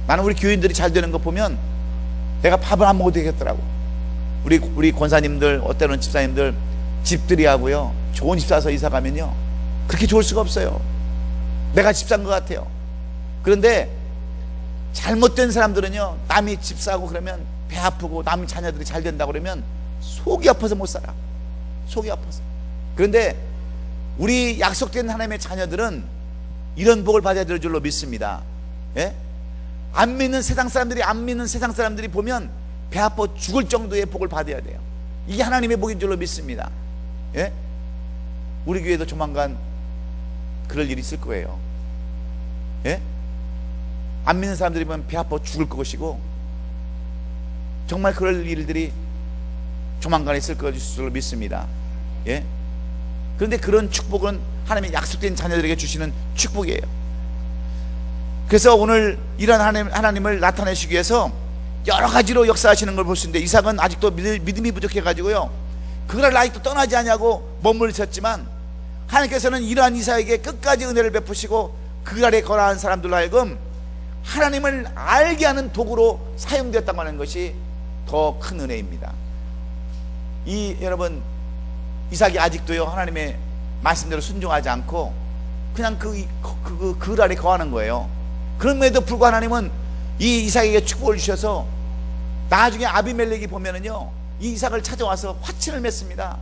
S1: 나는 우리 교인들이 잘 되는 거 보면 내가 밥을 안 먹어도 되겠더라고. 우리 권사님들, 어때는 집사님들 집들이 하고요 좋은 집 사서 이사 가면요 그렇게 좋을 수가 없어요. 내가 집 산 것 같아요. 그런데 잘못된 사람들은요 남이 집 사고 그러면 배 아프고 남의 자녀들이 잘 된다고 그러면 속이 아파서 못 살아. 속이 아팠어요. 그런데 우리 약속된 하나님의 자녀들은 이런 복을 받아야 될 줄로 믿습니다. 예? 안 믿는 세상 사람들이 보면 배 아파 죽을 정도의 복을 받아야 돼요. 이게 하나님의 복인 줄로 믿습니다. 예? 우리 교회도 조만간 그럴 일이 있을 거예요. 예? 안 믿는 사람들이 보면 배 아파 죽을 것이고 정말 그럴 일들이 조만간 있을 것으로 믿습니다. 예? 그런데 그런 축복은 하나님의 약속된 자녀들에게 주시는 축복이에요. 그래서 오늘 이런 하나님을 나타내시기 위해서 여러 가지로 역사하시는 걸 볼 수 있는데, 이삭은 아직도 믿음이 부족해가지고요, 그를 아직도 떠나지 않냐고 머물렀지만 하나님께서는 이러한 이삭에게 끝까지 은혜를 베푸시고 그 아래 거하는 사람들로 하여금 하나님을 알게 하는 도구로 사용되었다고 하는 것이 더 큰 은혜입니다. 여러분, 이삭이 아직도요 하나님의 말씀대로 순종하지 않고 그냥 그 아래 거하는 거예요. 그럼에도 불구하고 하나님은 이 이삭에게 축복을 주셔서 나중에 아비멜렉이 보면은요 이 이삭을 찾아와서 화친을 맺습니다.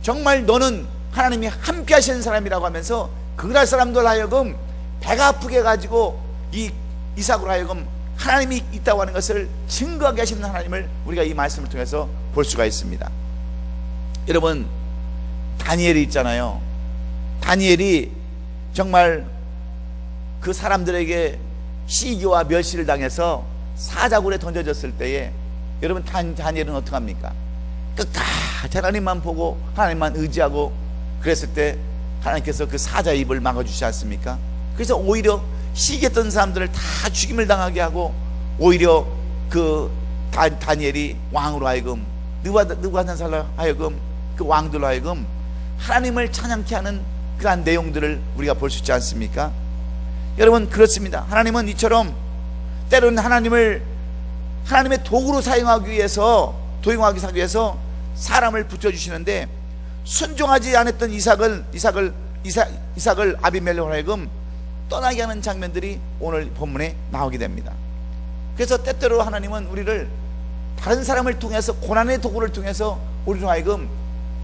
S1: 정말 너는 하나님이 함께 하시는 사람이라고 하면서 그날 사람들 하여금 배가 아프게 가지고 이 이삭으로 하여금 하나님이 있다고 하는 것을 증거하게 하시는 하나님을 우리가 이 말씀을 통해서 볼 수가 있습니다. 여러분, 다니엘이 있잖아요. 다니엘이 정말 그 사람들에게 시기와 멸시를 당해서 사자굴에 던져졌을 때에 여러분, 다니엘은 어떡합니까? 끝까지 하나님만 보고 하나님만 의지하고 그랬을 때 하나님께서 그 사자의 입을 막아주시지 않습니까? 그래서 오히려 시기했던 사람들을 다 죽임을 당하게 하고 오히려 그 다니엘이 왕으로 하여금 느부갓네살로 하여금 그 왕들로 하여금 하나님을 찬양케 하는 그러한 내용들을 우리가 볼 수 있지 않습니까? 여러분, 그렇습니다. 하나님은 이처럼 때로는 하나님의 도구로 사용하기 위해서 사람을 붙여주시는데, 순종하지 않았던 이삭을 아비멜렉으로 하여금 떠나게 하는 장면들이 오늘 본문에 나오게 됩니다. 그래서 때때로 하나님은 우리를 다른 사람을 통해서, 고난의 도구를 통해서 우리로 하여금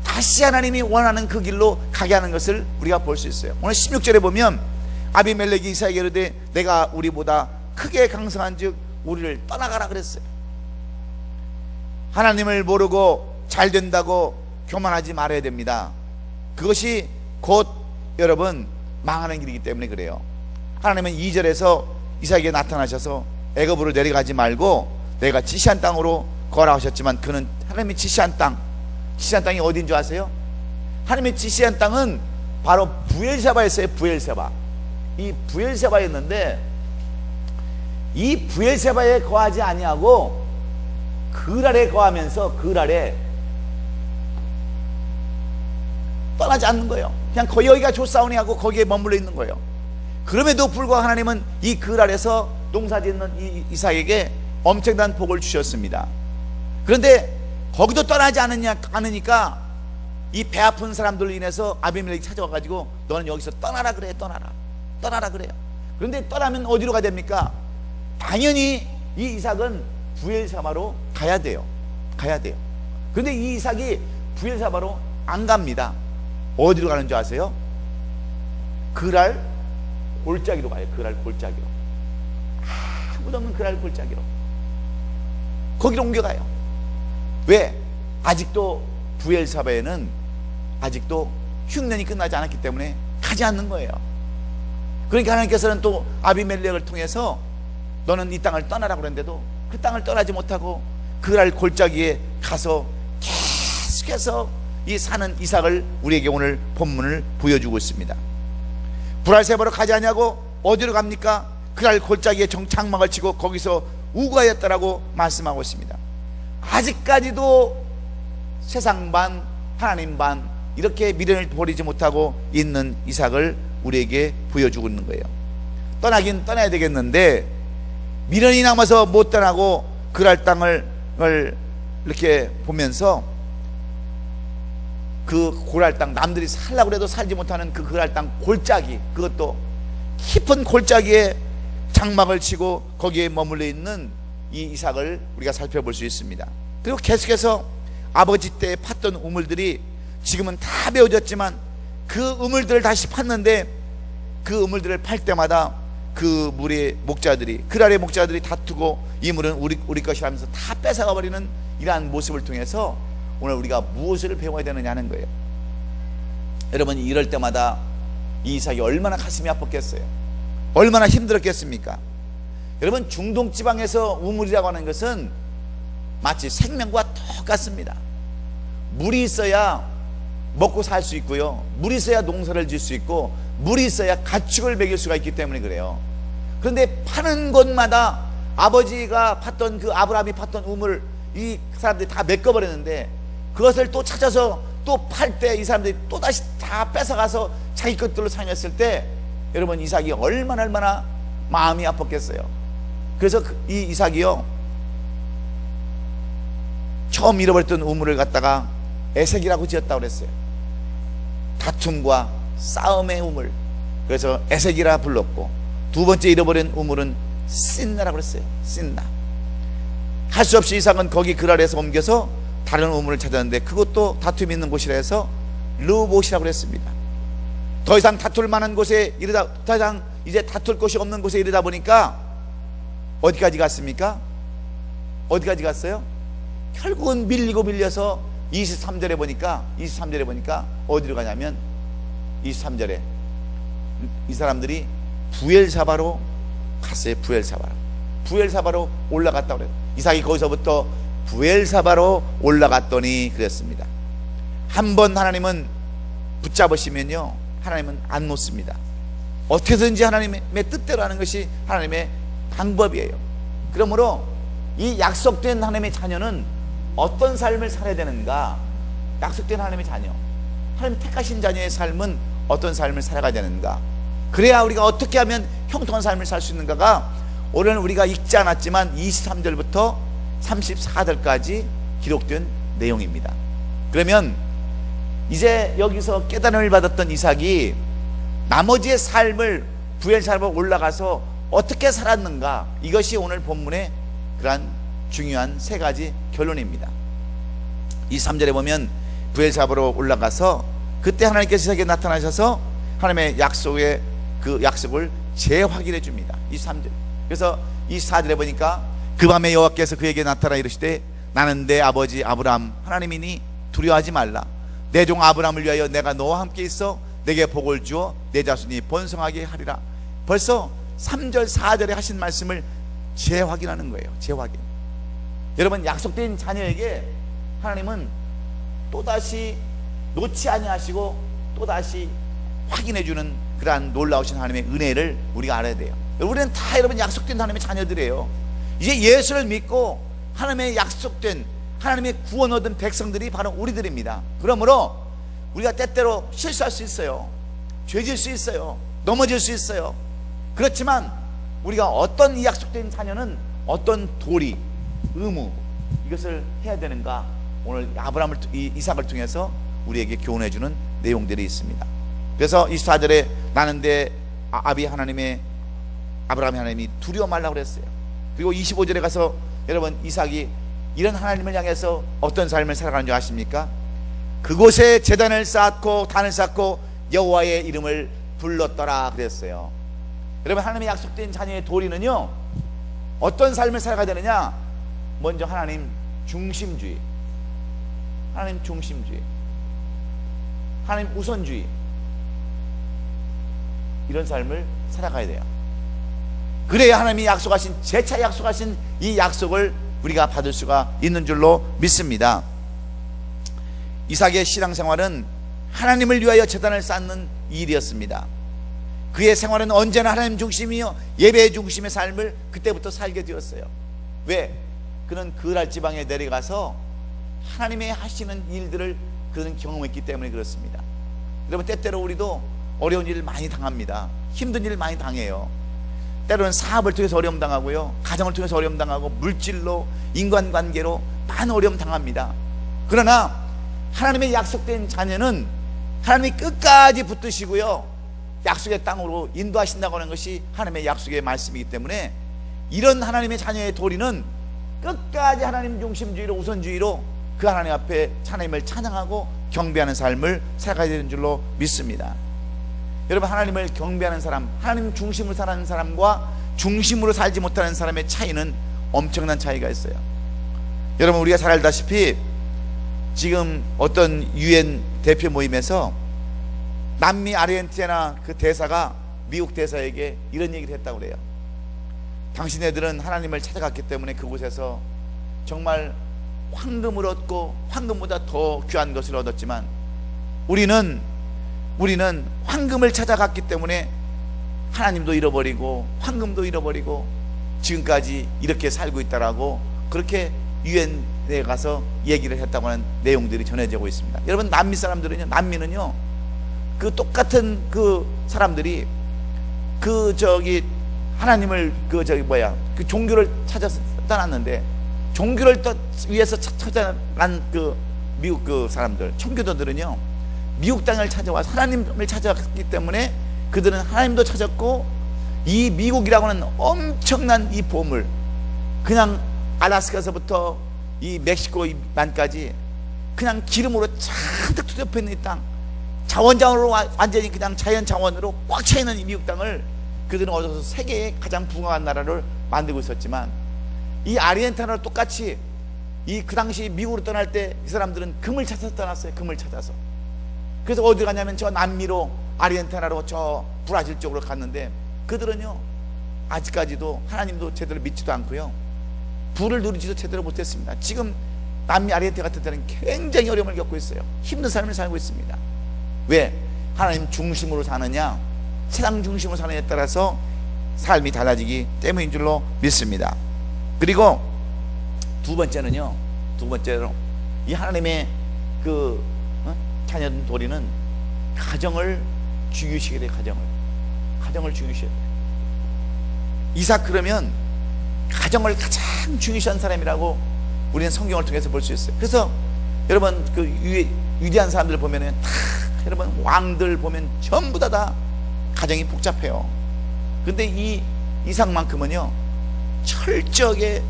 S1: 다시 하나님이 원하는 그 길로 가게 하는 것을 우리가 볼 수 있어요. 오늘 16절에 보면 아비멜렉이 이삭에게 이르되 내가 우리보다 크게 강성한 즉 우리를 떠나가라 그랬어요. 하나님을 모르고 잘 된다고 교만하지 말아야 됩니다. 그것이 곧 여러분 망하는 길이기 때문에 그래요. 하나님은 2절에서 이삭에게 나타나셔서 애굽으로 내려가지 말고 내가 지시한 땅으로 거라 하셨지만 그는 하나님이 지시한 땅이 어디인 줄 아세요? 하나님의 지시한 땅은 바로 부엘세바였어요. 이 부엘세바였는데 이 부엘세바에 거하지 아니하고 그랄에 거하면서 그랄에 떠나지 않는 거예요. 그냥 여기가 좋사오니 하고 거기에 머물러 있는 거예요. 그럼에도 불구하고 하나님은 이 그랄에서 농사짓는 이 이삭에게 엄청난 복을 주셨습니다. 그런데 거기도 떠나지 않으니까 이 배 아픈 사람들로 인해서 아비멜렉이 찾아와가지고 너는 여기서 떠나라 그래. 떠나라 그래요. 그런데 떠나면 어디로 가야 됩니까? 당연히 이 이삭은 부엘세바로 가야 돼요. 그런데 이 이삭이 부엘세바로 안 갑니다. 어디로 가는 줄 아세요? 그랄 골짜기로 가요. 아무도 없는 그랄 골짜기로 거기로 옮겨가요. 왜? 아직도 부엘세바에는 아직도 흉년이 끝나지 않았기 때문에 가지 않는 거예요. 그러니까 하나님께서는 또 아비멜렉을 통해서 너는 이 땅을 떠나라고 그랬는데도 그 땅을 떠나지 못하고 그랄 골짜기에 가서 계속해서 이 사는 이삭을 우리에게 오늘 본문을 보여주고 있습니다. 부엘세바로 가지 않냐고 어디로 갑니까? 그랄 골짜기에 장막을 치고 거기서 우거하였다라고 말씀하고 있습니다. 아직까지도 세상 반 하나님 반 이렇게 미련을 버리지 못하고 있는 이삭을 우리에게 보여주고 있는 거예요. 떠나긴 떠나야 되겠는데 미련이 남아서 못 떠나고 그랄 땅을 이렇게 보면서 그 고랄 땅, 남들이 살라고 해도 살지 못하는 그 그랄 땅 골짜기, 그것도 깊은 골짜기에 장막을 치고 거기에 머물러 있는 이 이삭을 우리가 살펴볼 수 있습니다. 그리고 계속해서 아버지 때 팠던 우물들이 지금은 다 메워졌지만 그 우물들을 다시 팠는데 그 우물들을 팔 때마다 그 물의 목자들이, 그 아래 목자들이 다투고 이 물은 우리 것이라면서 다 뺏어가 버리는 이러한 모습을 통해서 오늘 우리가 무엇을 배워야 되느냐는 거예요. 여러분, 이럴 때마다 이 이삭이 얼마나 가슴이 아팠겠어요. 얼마나 힘들었겠습니까? 여러분, 중동 지방에서 우물이라고 하는 것은 마치 생명과 똑같습니다. 물이 있어야 먹고 살 수 있고요, 물이 있어야 농사를 지을 수 있고, 물이 있어야 가축을 먹일 수가 있기 때문에 그래요. 그런데 파는 곳마다 아버지가 팠던, 그 아브라함이 팠던 우물, 이 사람들이 다 메꿔버렸는데 그것을 또 찾아서 또 팔 때 이 사람들이 또 다시 다 뺏어가서 자기 것들로 사용했을 때 여러분, 이삭이 얼마나 마음이 아팠겠어요. 그래서 이 이삭이요, 처음 잃어버렸던 우물을 갖다가 에색이라고 지었다고 그랬어요. 다툼과 싸움의 우물, 그래서 에색이라 불렀고, 두 번째 잃어버린 우물은 신나라고 그랬어요. 신나. 할 수 없이 이삭은 거기 그 아래에서 옮겨서 다른 우물을 찾았는데 그것도 다툼이 있는 곳이라 해서 르봇이라고 그랬습니다. 더 이상 다툴 만한 곳에 이르다, 더 이상 이제 다툴 곳이 없는 곳에 이르다 보니까 어디까지 갔습니까? 어디까지 갔어요? 결국은 밀려서 23절에 보니까 어디로 가냐면 23절에 이 사람들이 부엘사바로 갔어요. 부엘사바로 올라갔다고 그래요. 이삭이 거기서부터 부엘사바로 올라갔더니 그랬습니다. 한번 하나님은 붙잡으시면요, 하나님은 안 놓습니다. 어떻게든지 하나님의 뜻대로 하는 것이 하나님의 방법이에요. 그러므로 이 약속된 하나님의 자녀는 어떤 삶을 살아야 되는가? 약속된 하나님의 자녀, 하나님 택하신 자녀의 삶은 어떤 삶을 살아가야 되는가? 그래야 우리가 어떻게 하면 형통한 삶을 살 수 있는가가 오늘 우리가 읽지 않았지만 23절부터 34절까지 기록된 내용입니다. 그러면 이제 여기서 깨달음을 받았던 이삭이 나머지의 삶을 부엘사바로 올라가서 어떻게 살았는가, 이것이 오늘 본문의 그러한 중요한 세 가지 결론입니다. 23절에 보면 부엘사바로 올라가서 그때 하나님께서 이삭에게 나타나셔서 하나님의 약속의 그 약속을 재확인해 줍니다. 23절. 그래서 24절에 보니까 그 밤에 여호와께서 그에게 나타나 이르시되 나는 내 아버지 아브라함 하나님이니 두려워하지 말라. 내 종 아브라함을 위하여 내가 너와 함께 있어 내게 복을 주어 내 자손이 번성하게 하리라. 벌써 3절 4절에 하신 말씀을 재확인하는 거예요. 재확인. 여러분, 약속된 자녀에게 하나님은 또다시 놓지 아니하시고 또다시 확인해 주는 그러한 놀라우신 하나님의 은혜를 우리가 알아야 돼요. 우리는 다 여러분 약속된 하나님의 자녀들이에요. 이제 예수를 믿고 하나님의 약속된 하나님의 구원 얻은 백성들이 바로 우리들입니다. 그러므로 우리가 때때로 실수할 수 있어요. 죄질 수 있어요. 넘어질 수 있어요. 그렇지만 우리가 어떤 이 약속된 자녀는 어떤 도리, 의무, 이것을 해야 되는가, 오늘 아브라함을, 이삭을 통해서 우리에게 교훈해 주는 내용들이 있습니다. 그래서 24절에 나는 내 아비 하나님의 아브라함의 하나님이 두려워 말라고 그랬어요. 그리고 25절에 가서 여러분, 이삭이 이런 하나님을 향해서 어떤 삶을 살아가는 줄 아십니까? 그곳에 제단을 쌓고 단을 쌓고 여호와의 이름을 불렀더라 그랬어요. 여러분, 하나님의 약속된 자녀의 도리는요, 어떤 삶을 살아가야 되느냐? 먼저 하나님 중심주의, 하나님 중심주의, 하나님 우선주의, 이런 삶을 살아가야 돼요. 그래야 하나님이 약속하신, 재차 약속하신 이 약속을 우리가 받을 수가 있는 줄로 믿습니다. 이삭의 신앙생활은 하나님을 위하여 제단을 쌓는 일이었습니다. 그의 생활은 언제나 하나님 중심이요 예배 중심의 삶을 그때부터 살게 되었어요. 왜? 그는 그랄 지방에 내려가서 하나님의 하시는 일들을 그는 경험했기 때문에 그렇습니다. 여러분, 때때로 우리도 어려운 일을 많이 당합니다. 힘든 일을 많이 당해요. 때로는 사업을 통해서 어려움 당하고요, 가정을 통해서 어려움 당하고, 물질로, 인간관계로 많은 어려움 당합니다. 그러나 하나님의 약속된 자녀는 하나님이 끝까지 붙드시고요, 약속의 땅으로 인도하신다고 하는 것이 하나님의 약속의 말씀이기 때문에 이런 하나님의 자녀의 도리는 끝까지 하나님 중심주의로, 우선주의로 그 하나님 앞에 하나님을 찬양하고 경배하는 삶을 살아가야 되는 줄로 믿습니다. 여러분, 하나님을 경배하는 사람, 하나님 중심으로 사는 사람과 중심으로 살지 못하는 사람의 차이는 엄청난 차이가 있어요. 여러분, 우리가 잘 알다시피 지금 어떤 UN 대표 모임에서 남미 아르헨티나 그 대사가 미국 대사에게 이런 얘기를 했다고 그래요. 당신네들은 하나님을 찾아갔기 때문에 그곳에서 정말 황금을 얻고 황금보다 더 귀한 것을 얻었지만 우리는 황금을 찾아갔기 때문에 하나님도 잃어버리고 황금도 잃어버리고 지금까지 이렇게 살고 있다라고 그렇게 유엔에 가서 얘기를 했다고 하는 내용들이 전해지고 있습니다. 여러분, 남미 사람들은요, 남미는요, 그 똑같은 그 사람들이 하나님을 그 종교를 찾아서 떠났는데, 종교를 위해서 찾아간 그 미국 그 사람들, 청교도들은요, 미국 땅을 찾아와서 하나님을 찾아갔기 때문에 그들은 하나님도 찾았고, 이 미국이라고 하는 엄청난 이 보물, 그냥 알라스카에서부터 이 멕시코만까지 그냥 기름으로 잔뜩 투접해 있는 이 땅, 자원으로 완전히 그냥 자연 자원으로 꽉 차 있는 이 미국 땅을 그들은 얻어서 세계의 가장 부강한 나라를 만들고 있었지만, 이 아르헨티나로 똑같이 그 당시 미국으로 떠날 때 이 사람들은 금을 찾아서 떠났어요. 금을 찾아서. 그래서 어디 가냐면 저 남미로, 아르헨티나로 저 브라질 쪽으로 갔는데, 그들은요 아직까지도 하나님도 제대로 믿지도 않고요, 부를 누리지도 제대로 못했습니다. 지금 남미 아르헨티나 같은 데는 굉장히 어려움을 겪고 있어요. 힘든 삶을 살고 있습니다. 왜? 하나님 중심으로 사느냐, 세상 중심으로 사느냐에 따라서 삶이 달라지기 때문인 줄로 믿습니다. 그리고 두 번째로 이 하나님의 그 자녀들은 가정을 중요시해야 돼요. 가정을 중요시해야 돼요. 이삭, 그러면 가정을 가장 중요시한 사람이라고 우리는 성경을 통해서 볼 수 있어요. 그래서 여러분, 그 위대한 사람들 보면은 다, 여러분, 왕들 보면 전부 다 가정이 복잡해요. 근데 이 이삭만큼은요 철저하게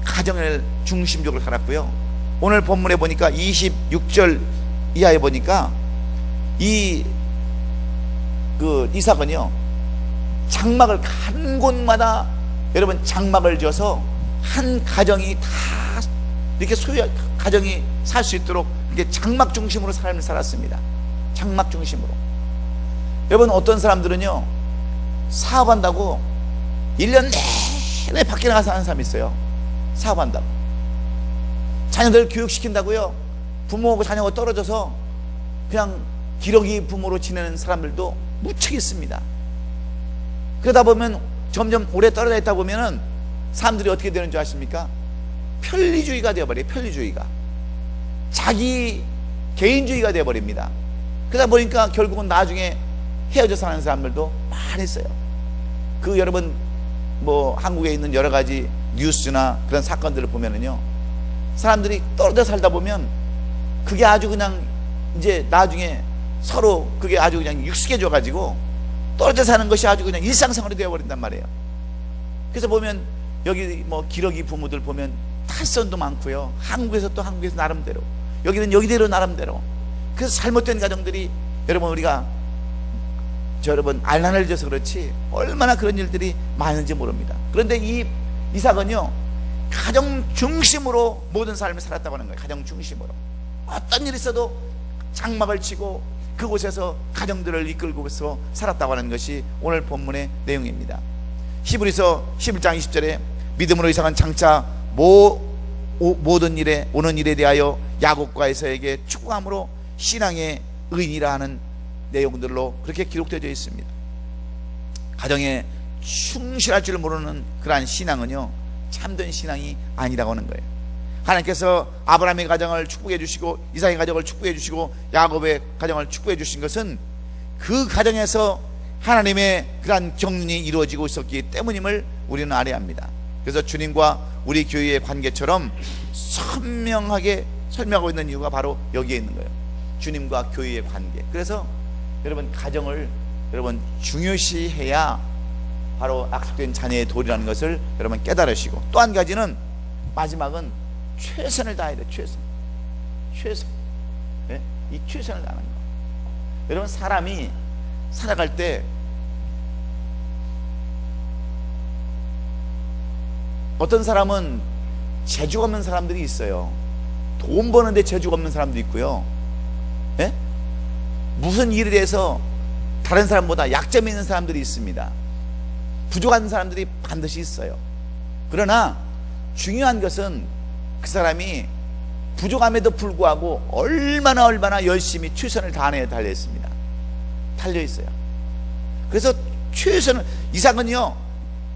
S1: 가정을 중심적으로 살았고요. 오늘 본문에 보니까 26절 이하에 보니까 이삭은요 장막을 한 곳마다, 여러분, 장막을 지어서 한 가정이 다 이렇게 가정이 살 수 있도록 이렇게 장막 중심으로 삶을 살았습니다. 장막 중심으로. 여러분, 어떤 사람들은요 사업한다고 1년 내내 밖에 나가서 하는 사람이 있어요. 사업한다고. 자녀들 교육시킨다고요, 부모하고 자녀가 떨어져서 그냥 기러기 부모로 지내는 사람들도 무척 있습니다. 그러다 보면 점점 오래 떨어져 있다 보면은 사람들이 어떻게 되는 줄 아십니까? 편리주의가 되어버려요. 편리주의가. 자기 개인주의가 되어버립니다. 그러다 보니까 결국은 나중에 헤어져 사는 사람들도 많이 있어요. 여러분, 한국에 있는 여러 가지 뉴스나 그런 사건들을 보면은요, 사람들이 떨어져 살다 보면 그게 아주 그냥 이제 나중에 서로 그게 아주 그냥 익숙해져 가지고 떨어져 사는 것이 아주 그냥 일상생활이 되어버린단 말이에요. 그래서 보면 여기 기러기 부모들 보면 탈선도 많고요, 한국에서 나름대로, 여기는 여기대로 나름대로. 그래서 잘못된 가정들이, 여러분, 여러분 알란을 져서 그렇지 얼마나 그런 일들이 많은지 모릅니다. 그런데 이 이삭은요 가정 중심으로 모든 삶을 살았다고 하는 거예요. 가정 중심으로 어떤 일이 있어도 장막을 치고 그곳에서 가정들을 이끌고서 살았다고 하는 것이 오늘 본문의 내용입니다. 히브리서 11장 20절에 믿음으로 이삭은 장차 모든 일에 오는 일에 대하여 야곱과 에사에게 축복함으로 신앙의 의인이라 하는 내용들로 그렇게 기록되어 있습니다. 가정에 충실할 줄 모르는 그러한 신앙은요 참된 신앙이 아니라고 하는 거예요. 하나님께서 아브라함의 가정을 축복해 주시고 이삭의 가정을 축복해 주시고 야곱의 가정을 축복해 주신 것은 그 가정에서 하나님의 그러한 경륜이 이루어지고 있었기 때문임을 우리는 알아야 합니다. 그래서 주님과 우리 교회의 관계처럼 선명하게 설명하고 있는 이유가 바로 여기에 있는 거예요. 주님과 교회의 관계. 그래서 여러분, 가정을 여러분 중요시해야 바로 약속된 자녀의 도리라는 것을 여러분 깨달으시고, 또 한 가지는 마지막은 최선을 다해야 돼요. 최선. 네? 이 최선을 다하는 거. 여러분, 사람이 살아갈 때 어떤 사람은 재주가 없는 사람들이 있어요. 돈 버는데 재주가 없는 사람도 있고요. 예? 무슨 일에 대해서 다른 사람보다 약점이 있는 사람들이 있습니다. 부족한 사람들이 반드시 있어요. 그러나 중요한 것은 그 사람이 부족함에도 불구하고 얼마나 열심히 최선을 다하느냐에 달려 있습니다. 달려 있어요. 그래서 최선을, 이삭은요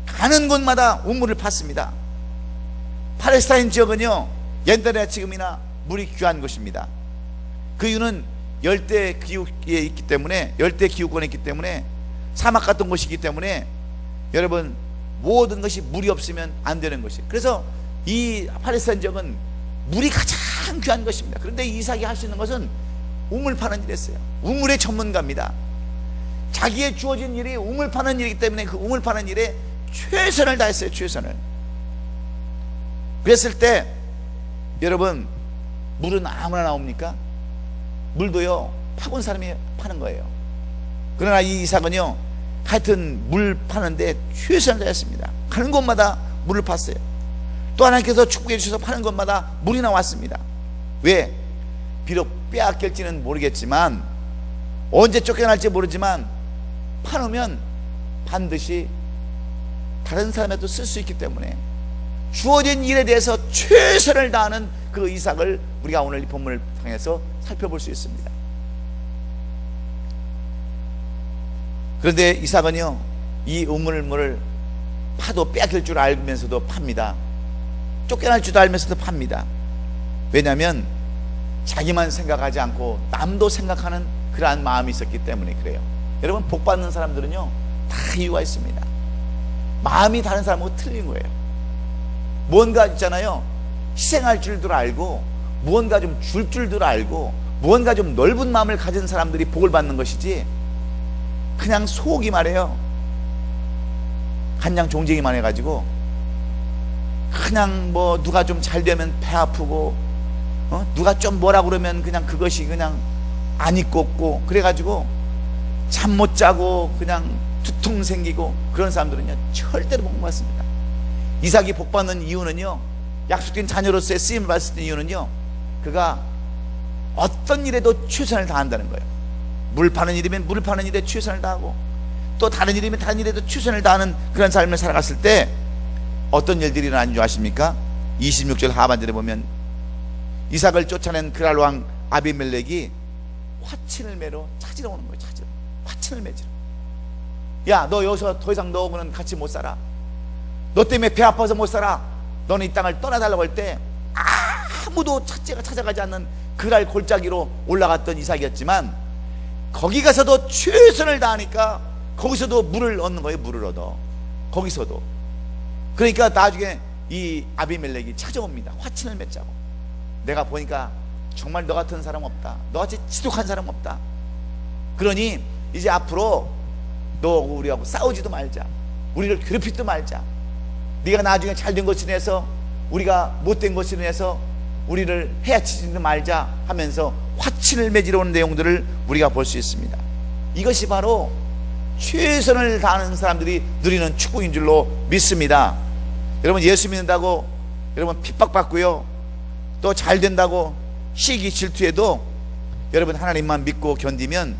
S1: 가는 곳마다 우물을 팠습니다. 팔레스타인 지역은요 옛날이나 지금이나 물이 귀한 곳입니다. 그 이유는 열대 기후에 있기 때문에, 열대 기후권에 있기 때문에, 사막 같은 곳이기 때문에 여러분 모든 것이 물이 없으면 안 되는 것이. 그래서 이 팔레스타인 지역은 물이 가장 귀한 것입니다. 그런데 이삭이 할 수 있는 것은 우물 파는 일을 했어요. 우물의 전문가입니다. 자기의 주어진 일이 우물 파는 일이기 때문에 그 우물 파는 일에 최선을 다했어요. 최선을. 그랬을 때 여러분, 물은 아무나 나옵니까? 물도요 파본 사람이 파는 거예요. 그러나 이 이삭은요 하여튼 물 파는데 최선을 다했습니다. 가는 곳마다 물을 팠어요. 또 하나님께서 축복해 주셔서 파는 곳마다 물이 나왔습니다. 왜? 비록 빼앗길지는 모르겠지만, 언제 쫓겨날지 모르지만 파놓으면 반드시 다른 사람에도 쓸 수 있기 때문에 주어진 일에 대해서 최선을 다하는 그 이삭을 우리가 오늘 이 본문을 통해서 살펴볼 수 있습니다. 그런데 이삭은요 이 우물물을 파도 빼앗길 줄 알면서도 팝니다. 쫓겨날 줄도 알면서도 팝니다. 왜냐하면 자기만 생각하지 않고 남도 생각하는 그러한 마음이 있었기 때문에 그래요. 여러분, 복 받는 사람들은요 다 이유가 있습니다. 마음이 다른 사람하고 틀린 거예요. 무언가 있잖아요, 희생할 줄도 알고 무언가 좀 줄 줄도 알고 무언가 좀 넓은 마음을 가진 사람들이 복을 받는 것이지, 그냥 속이 말해요 간장 종쟁이만 해가지고 그냥 뭐 누가 좀 잘 되면 배 아프고 누가 좀 뭐라 그러면 그냥 그것이 그냥 안 입고 없고 그래가지고 잠 못 자고 그냥 두통 생기고, 그런 사람들은요 절대로 복 못 받습니다. 이삭이 복 받는 이유는요, 약속된 자녀로서의 쓰임을 받았을 이유는요, 그가 어떤 일에도 최선을 다한다는 거예요. 물 파는 일이면 물 파는 일에 최선을 다하고, 또 다른 일이면 다른 일에도 최선을 다하는 그런 삶을 살아갔을 때 어떤 일들이 일어나는 줄 아십니까? 26절 하반절에 보면 이삭을 쫓아낸 그랄 왕 아비멜렉이 화친을 매러 찾으러 오는 거예요. 찾으러, 화친을 맺으러. 야, 너 여기서 더 이상 너하고는 같이 못 살아. 너 때문에 배 아파서 못 살아. 너는 이 땅을 떠나달라고 할 때 아무도 찾아가지 않는 그랄 골짜기로 올라갔던 이삭이었지만, 거기 가서도 최선을 다하니까 거기서도 물을 얻는 거예요. 물을 얻어, 거기서도. 그러니까 나중에 이 아비멜렉이 찾아옵니다. 화친을 맺자고. 내가 보니까 정말 너 같은 사람 없다, 너같이 지독한 사람 없다. 그러니 이제 앞으로 너 우리하고 싸우지도 말자, 우리를 괴롭히지도 말자. 네가 나중에 잘된 것으로 인해서 우리가 못된 것으로 인해서 우리를 해치지도 말자 하면서 화친을 맺으러 오는 내용들을 우리가 볼 수 있습니다. 이것이 바로 최선을 다하는 사람들이 누리는 축복인 줄로 믿습니다. 여러분, 예수 믿는다고 여러분 핍박받고요, 또 잘된다고 시기 질투해도 여러분 하나님만 믿고 견디면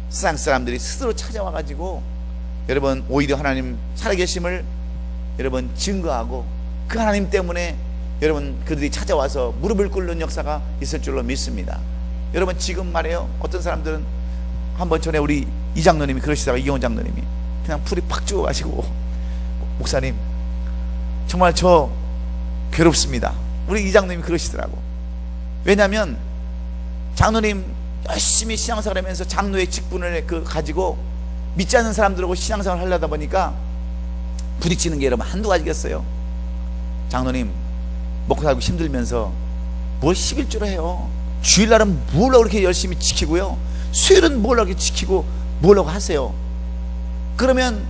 S1: 세상 사람들이 스스로 찾아와 가지고 여러분 오히려 하나님 살아계심을 여러분 증거하고, 그 하나님 때문에 여러분 그들이 찾아와서 무릎을 꿇는 역사가 있을 줄로 믿습니다. 여러분, 지금 말해요, 어떤 사람들은 한번 전에 우리 이 장로님이 그러시다가, 이경원 장로님이 그냥 풀이 팍 주고 가시고, 목사님 정말 저 괴롭습니다. 우리 이 장로님이 그러시더라고. 왜냐하면 장로님 열심히 신앙생활 하면서 장로의 직분을 가지고 믿지 않는 사람들하고 신앙생활 하려다 보니까 부딪히는 게 여러분 한두 가지겠어요. 장로님 먹고 살고 힘들면서 뭘 11조로 해요. 주일날은 뭘 그렇게 열심히 지키고요, 수요일은 뭘 그렇게 지키고 뭘 하세요. 그러면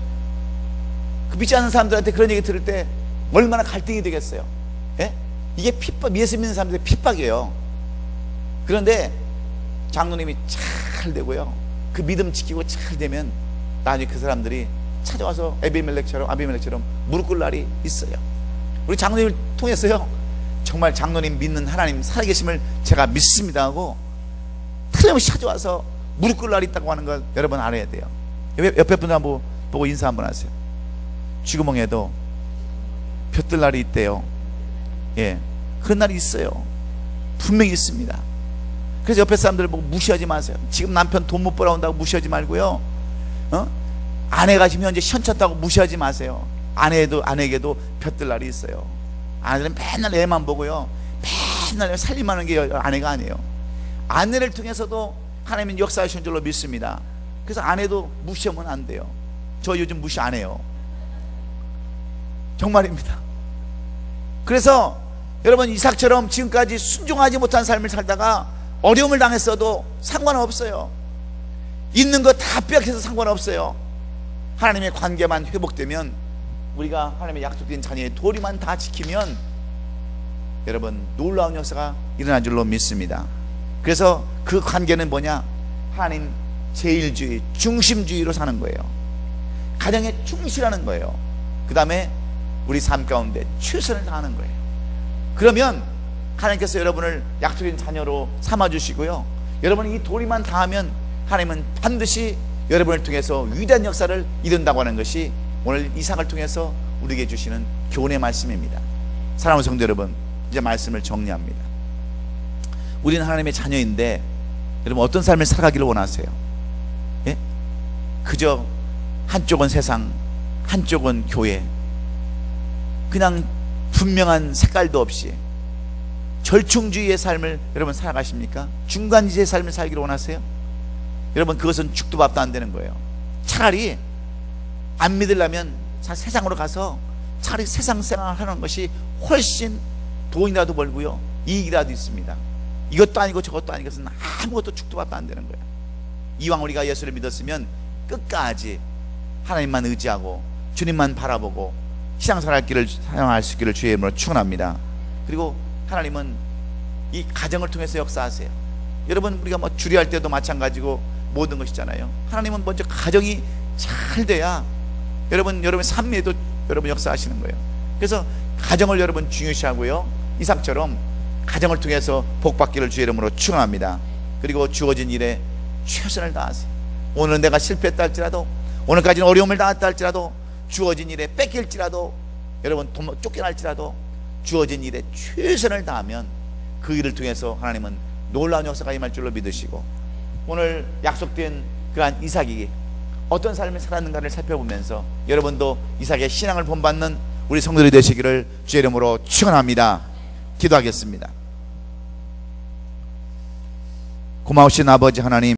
S1: 그 믿지 않는 사람들한테 그런 얘기 들을 때 얼마나 갈등이 되겠어요. 예? 이게 핍박, 예수 믿는 사람들의 핍박이에요. 그런데 장로님이 잘 되고요, 그 믿음 지키고 잘 되면 나중에 그 사람들이 찾아와서 아비멜렉처럼 무릎 꿇을 날이 있어요. 우리 장로님을 통해서요, 정말 장로님 믿는 하나님 살아계심을 제가 믿습니다 하고 틀림없이 찾아와서 무릎 꿇을 날이 있다고 하는 걸 여러분 알아야 돼요. 옆에 분들 한번 보고 인사 한번 하세요. 쥐구멍에도 볕들 날이 있대요. 예, 그런 날이 있어요. 분명히 있습니다. 그래서 옆에 사람들을 보고 무시하지 마세요. 지금 남편 돈 못 벌어온다고 무시하지 말고요, 아내가 지금 현재 시원찮다고 무시하지 마세요. 아내에게도 볕들 날이 있어요. 아내들은 맨날 애만 보고요, 맨날 살림하는 게 아내가 아니에요. 아내를 통해서도 하나님은 역사하시는 줄로 믿습니다. 그래서 아내도 무시하면 안 돼요. 저 요즘 무시 안 해요. 정말입니다. 그래서 여러분, 이삭처럼 지금까지 순종하지 못한 삶을 살다가 어려움을 당했어도 상관없어요. 있는 거 다 빼앗겨서 상관없어요. 하나님의 관계만 회복되면, 우리가 하나님의 약속된 자녀의 도리만 다 지키면 여러분 놀라운 역사가 일어날 줄로 믿습니다. 그래서 그 관계는 뭐냐? 하나님 제일주의, 중심주의로 사는 거예요. 가정에 충실하는 거예요. 그 다음에 우리 삶 가운데 최선을 다하는 거예요. 그러면 하나님께서 여러분을 약속된 자녀로 삼아주시고요, 여러분이 이 도리만 다하면 하나님은 반드시 여러분을 통해서 위대한 역사를 이룬다고 하는 것이 오늘 이삭을 통해서 우리에게 주시는 교훈의 말씀입니다. 사랑하는 성도 여러분, 이제 말씀을 정리합니다. 우리는 하나님의 자녀인데 여러분 어떤 삶을 살아가기를 원하세요? 예? 그저 한쪽은 세상, 한쪽은 교회, 그냥 분명한 색깔도 없이 절충주의의 삶을 여러분 살아가십니까? 중간지대의 삶을 살기를 원하세요? 여러분, 그것은 죽도 밥도 안 되는 거예요. 차라리 안 믿으려면 세상으로 가서 차라리 세상 생활하는 것이 훨씬 돈이라도 벌고요, 이익이라도 있습니다. 이것도 아니고 저것도 아닌 것은 아무것도 죽도 밥도 안 되는 거예요. 이왕 우리가 예수를 믿었으면 끝까지 하나님만 의지하고 주님만 바라보고 신앙생활 길을 사용할 수 있기를 주의 이름으로 축원합니다. 그리고 하나님은 이 가정을 통해서 역사하세요. 여러분, 우리가 뭐 주례할 때도 마찬가지고 모든 것이잖아요. 하나님은 먼저 가정이 잘 돼야 여러분의 삶에도 여러분 역사하시는 거예요. 그래서 가정을 여러분 중요시하고요, 이삭처럼 가정을 통해서 복받기를 주의 이름으로 축원합니다. 그리고 주어진 일에 최선을 다하세요. 오늘은 내가 실패했다 할지라도, 오늘까지는 어려움을 당했다 할지라도, 주어진 일에 뺏길지라도, 여러분 쫓겨날지라도 주어진 일에 최선을 다하면 그 일을 통해서 하나님은 놀라운 역사가 임할 줄로 믿으시고, 오늘 약속된 그러한 이삭이 어떤 삶을 살았는가를 살펴보면서 여러분도 이삭의 신앙을 본받는 우리 성도들이 되시기를 주의 이름으로 축원합니다. 기도하겠습니다. 고마우신 아버지 하나님,